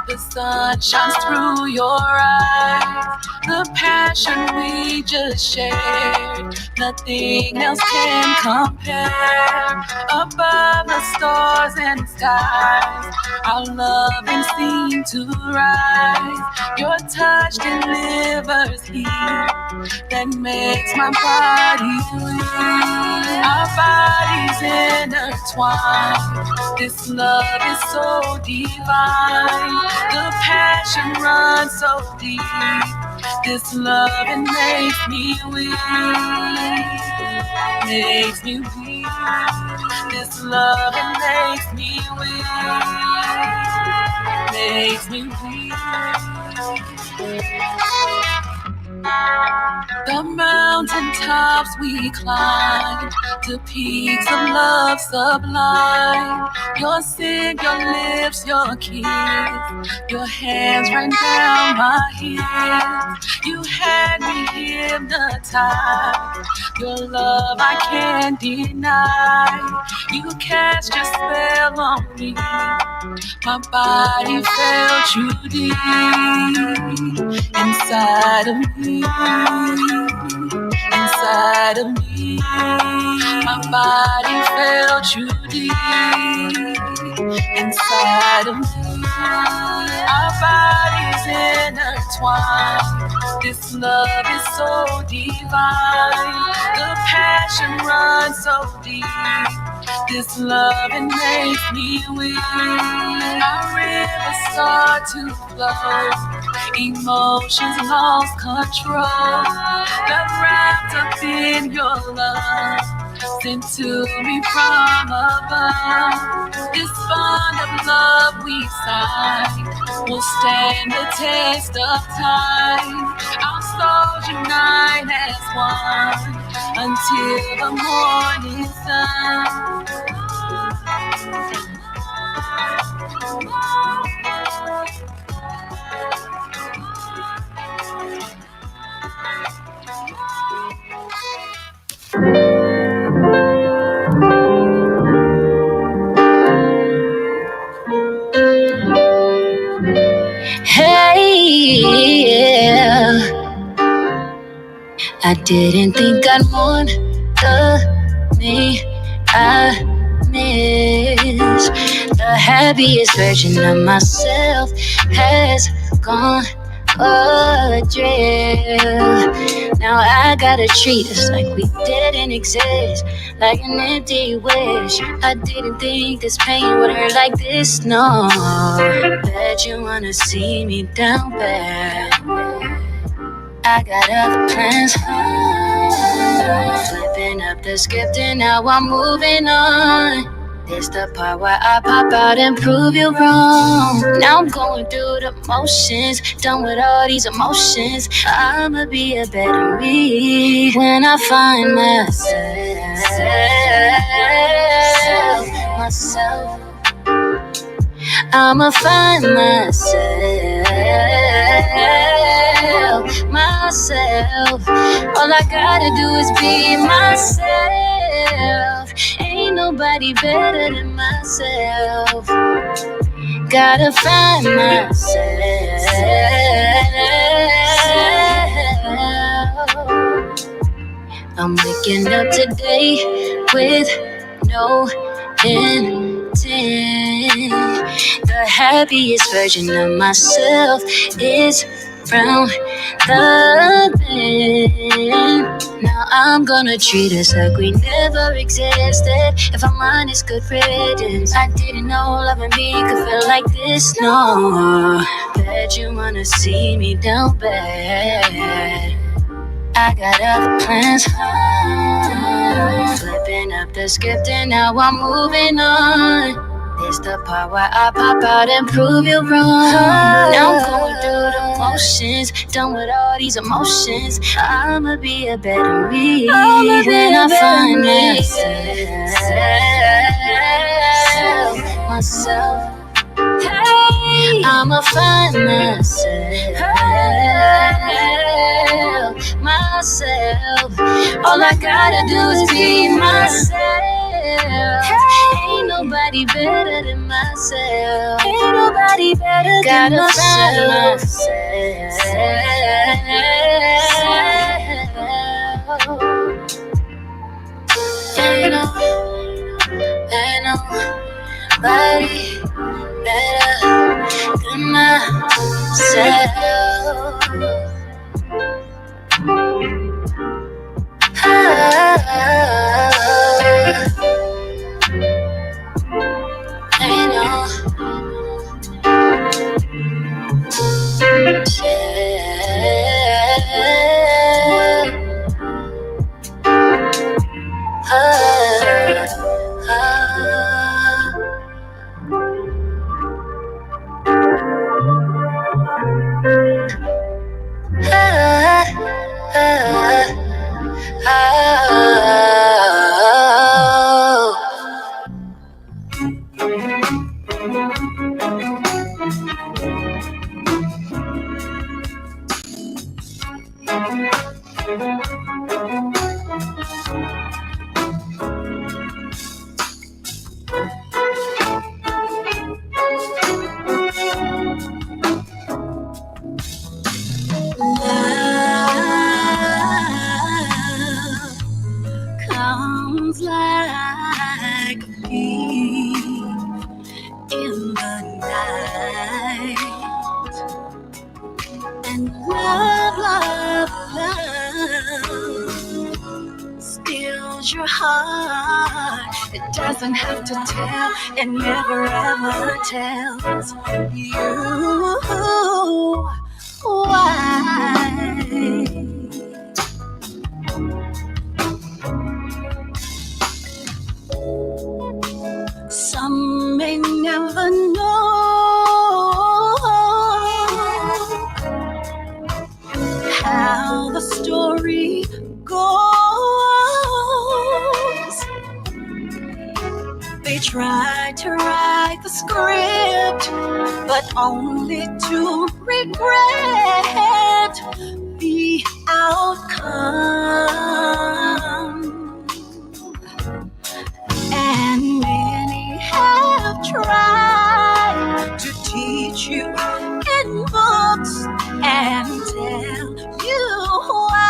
The sun shines through your eyes. The passion we just shared, nothing else can compare. Above the stars and skies, our loving seems to rise. Your touch delivers heat that makes my body weak. Our bodies intertwined. This love is so divine. The passion runs so deep. This love, it makes me weak. Makes me weak. This love, it makes me weak. Makes me weak. The mountain tops we climb, to peaks of love sublime. Your scent, your lips, your kiss, your hands ran down my hips. You had me hypnotized. Your love I can't deny. You cast your spell on me. My body felt you deep inside of me. Inside of me, my body felt you deep. Inside of me, our bodies intertwined. This love is so divine. The passion runs so deep. This love, it makes me weak. Our rivers start to flow. Emotions lost control. Got wrapped up in your love, sent to me from above. This bond of love we signed will stand the test of time. Our souls unite as one until the morning sun. Hey, yeah. I didn't think I'd want the me I miss. The happiest version of myself has gone adrift. Now I gotta treat us like we didn't exist, like an empty wish. I didn't think this pain would hurt like this, no. Bet you wanna see me down bad. I got other plans. Flipping up the script and now I'm moving on. It's the part where I pop out and prove you wrong. Now I'm going through the motions, done with all these emotions. I'ma be a better me when I find myself. I'ma find myself. All I gotta do is be myself. Ain't nobody better than myself. Gotta find myself. I'm waking up today with no intent. The happiest version of myself is from the pen. Now I'm gonna treat us like we never existed. If I'm honest, good riddance. I didn't know loving me could feel like this, no. Bet you wanna see me down bad. I got other plans. Flipping up the script and now I'm moving on. It's the part where I pop out and prove you wrong. Now I'm going through the motions, done with all these emotions. I'ma be a better me when I find myself. Hey, I'ma find myself. All I gotta do is be myself. Ain't nobody better than myself. Ain't nobody better than myself. Ain't nobody better than myself. Comes like a thief in the night, and love steals your heart. It doesn't have to tell, it never ever tells you why. Some may never know how the story goes. They try to write the script, but only to regret the outcome. And many have tried to teach you in books and tell you why.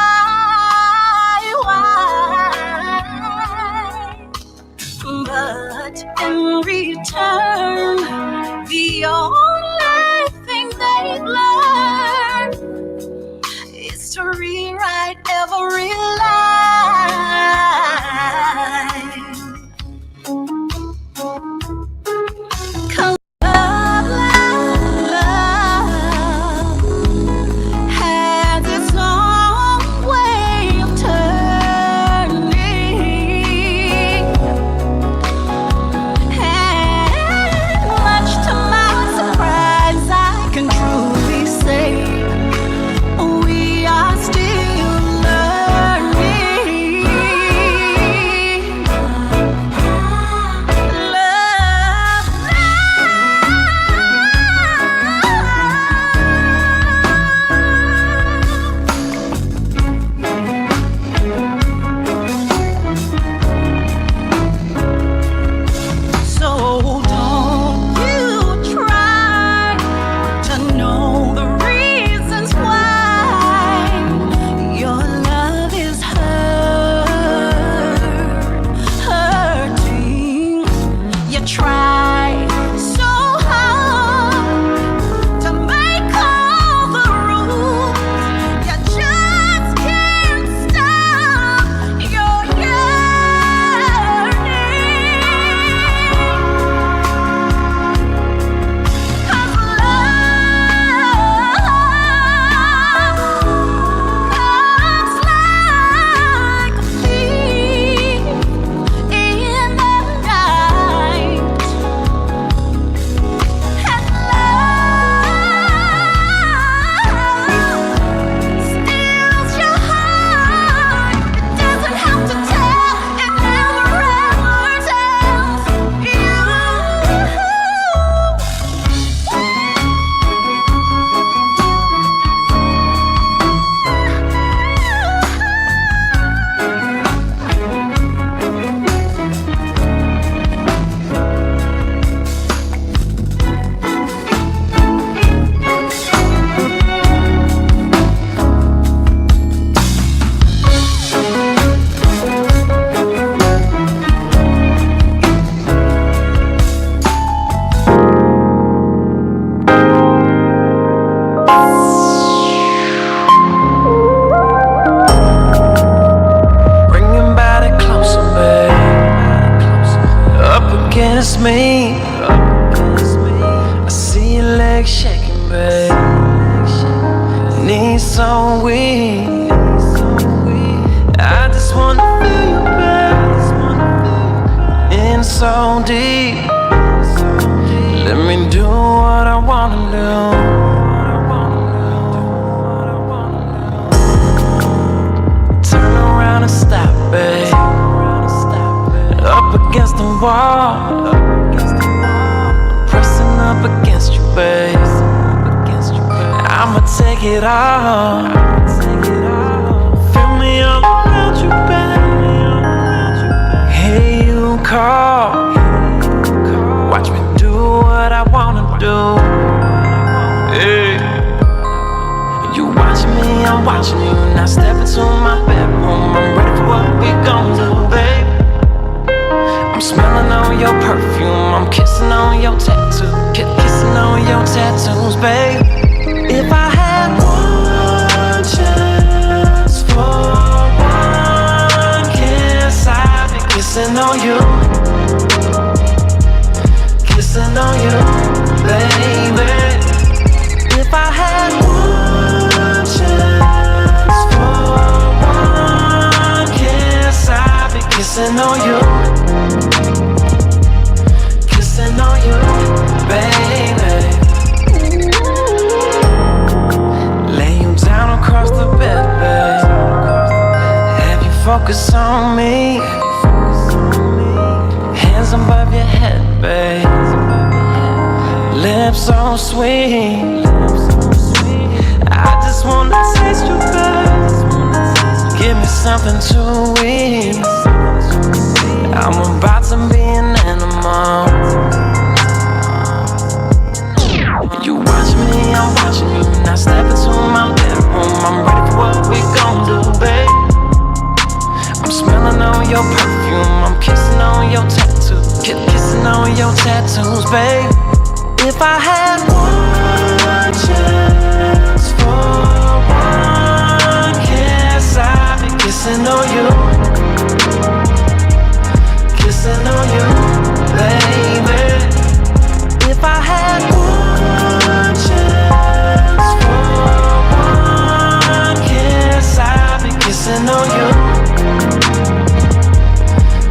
But in return, the only thing they've learned is to rewrite every line. against me. I see your legs shaking, babe. Knees so weak. I just wanna feel you, babe. In so deep. Let me do what I wanna do. Turn around and stop, babe. Up against the wall. Pressing up against you, babe. I'ma take it all. Feel me all around you, babe. Hear you call. Watch me do what I wanna do. Hey. You watching me, I'm watching you. Now step into my bedroom. I'm ready for what we gon' do, babe. I'm smelling on your perfume. I'm kissing on your tattoo. Kissing on your tattoos, babe. If I had one chance for one kiss, I'd be kissing on you. Kissing on you, baby. If I had one chance for one kiss, I'd be kissing on you. Kissing on you, baby. Lay you down across the bed, babe. Have you focus on me? Hands above your head, babe. Lips so sweet. I just wanna taste you, babe. Give me something to eat. I'm about to be an animal. You watch me, I'm watching you. Now step into my bedroom. I'm ready for what we gon' do, babe. I'm smelling on your perfume. I'm kissing on your tattoo. Kissing on your tattoos, babe. If I had one chance for one kiss, I'd be kissing on you. Kissing on you, baby. If I had one chance for one kiss, I'd be kissing on you.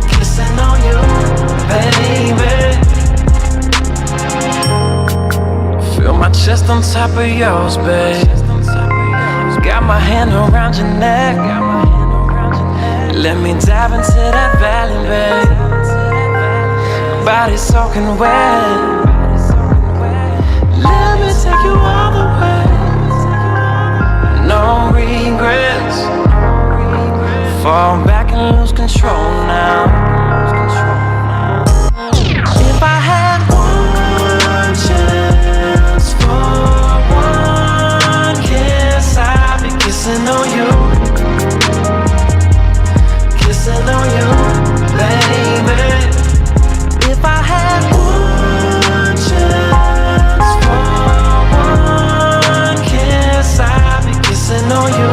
Kissing on you, baby. Feel my chest on top of yours, babe. Got my hand around your neck. Let me dive into that valley, babe. Body soaking wet. Let me take you all the way. No regrets. Fall back and lose control now. If I had one chance for one kiss, I'd be kissing on you. Kissing on you, baby. If I had one chance for one kiss, I'd be kissing on you.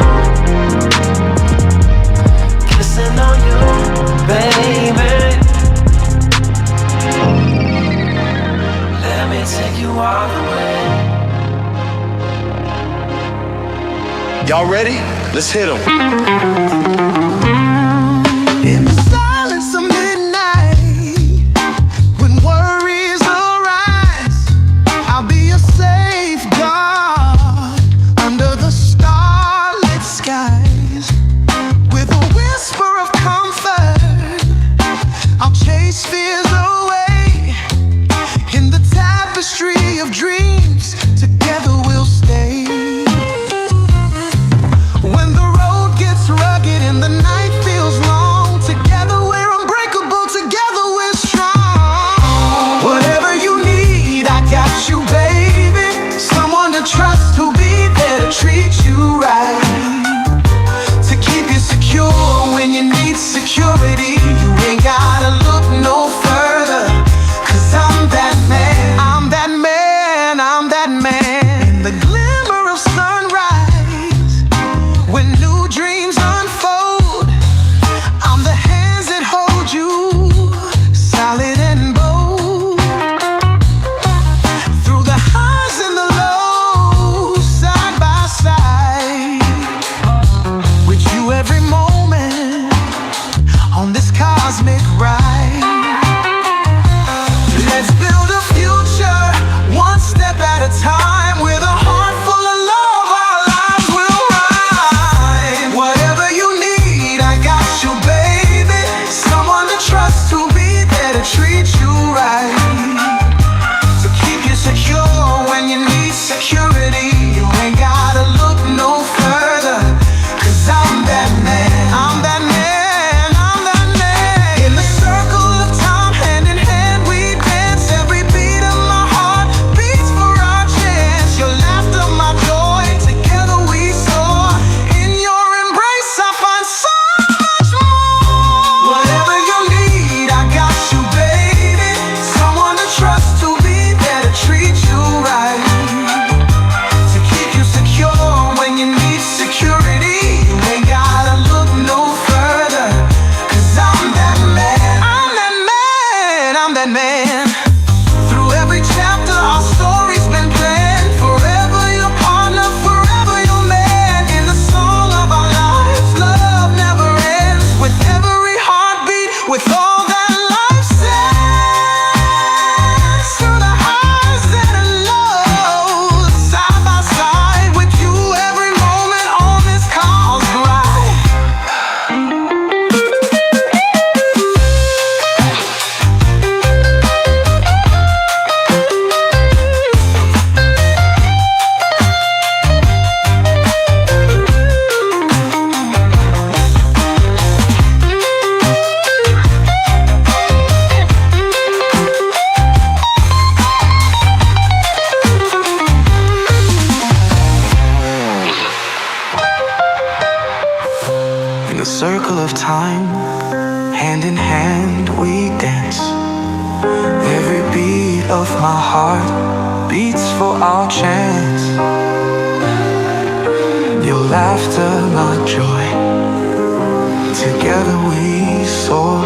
Kissing on you, baby. Let me take you all the way. Y'all ready? Let's hit 'em. In the silence of midnight, when worries arise, I'll be a safeguard under the starlit skies. With a whisper of comfort, I'll chase fears away. In the tapestry of dreams, together we'll stay. When the road gets rugged and the circle of time, hand in hand we dance. Every beat of my heart beats for our chance. Your laughter, my joy, together we soar.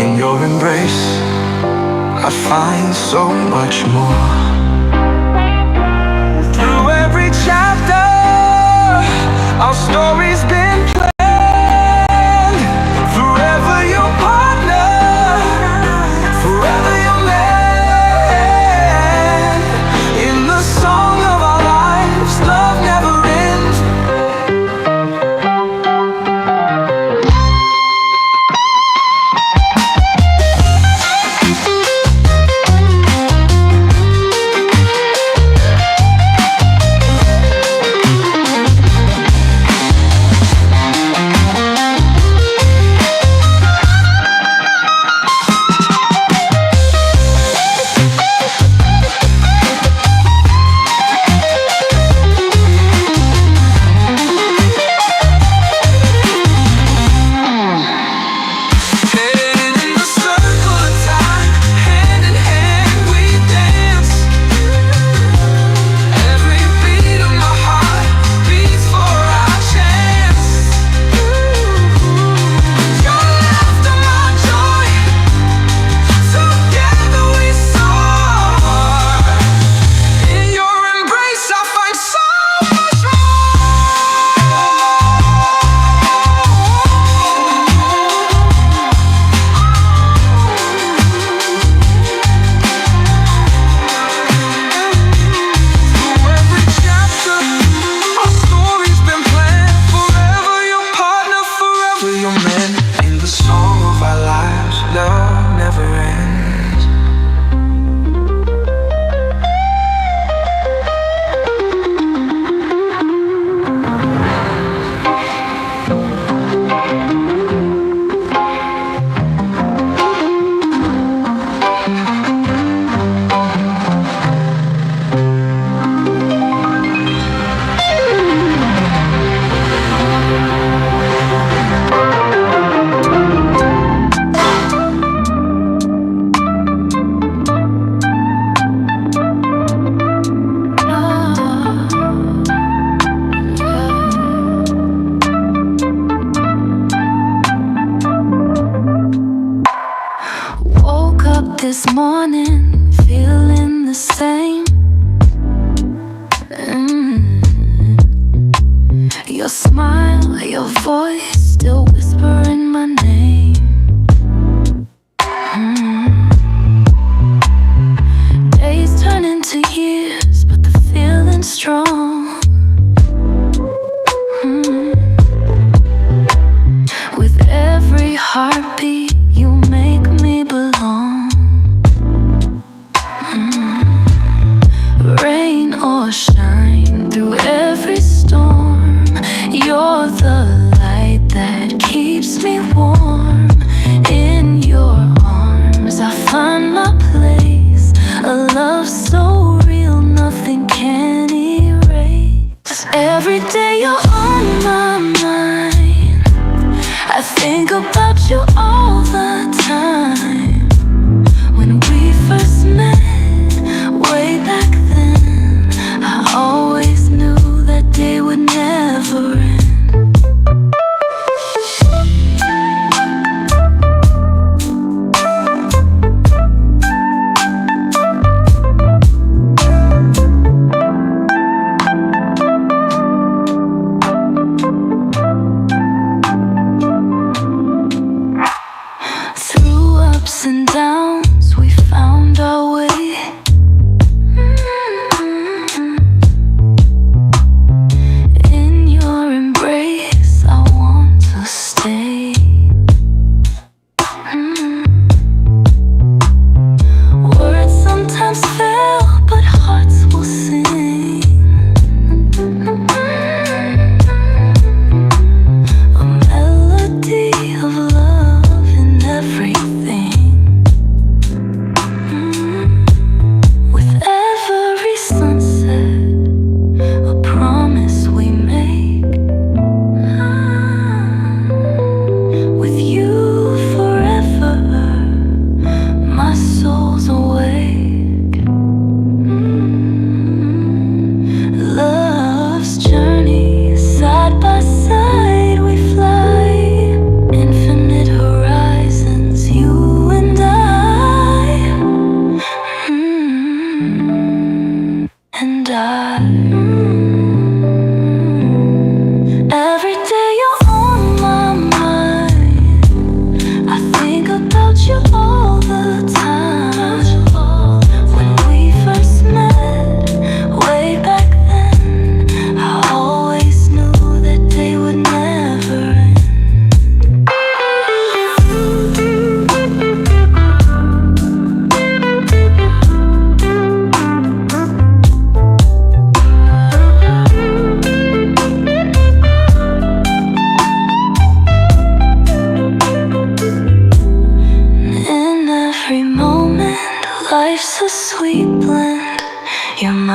In your embrace I find so much more. Through every chapter our story's been planned. Forever your partner, forever your man. In the song of our lives, love never ends. This morning, feeling the same. Your smile, your voice, still whispering my name. Days turn into years, but the feeling's strong. With every heartbeat, you make me belong. Rain or shine, through every storm, you're the light that keeps me warm. In your arms I find my place, a love so real nothing can erase. Every day you're on my mind, I think about you all the time. When we first met, way back then, I always knew that day would never end. Through ups and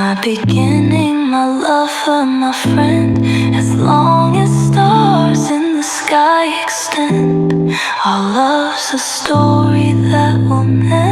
my beginning, my love for my friend. As long as stars in the sky extend, our love's a story that will never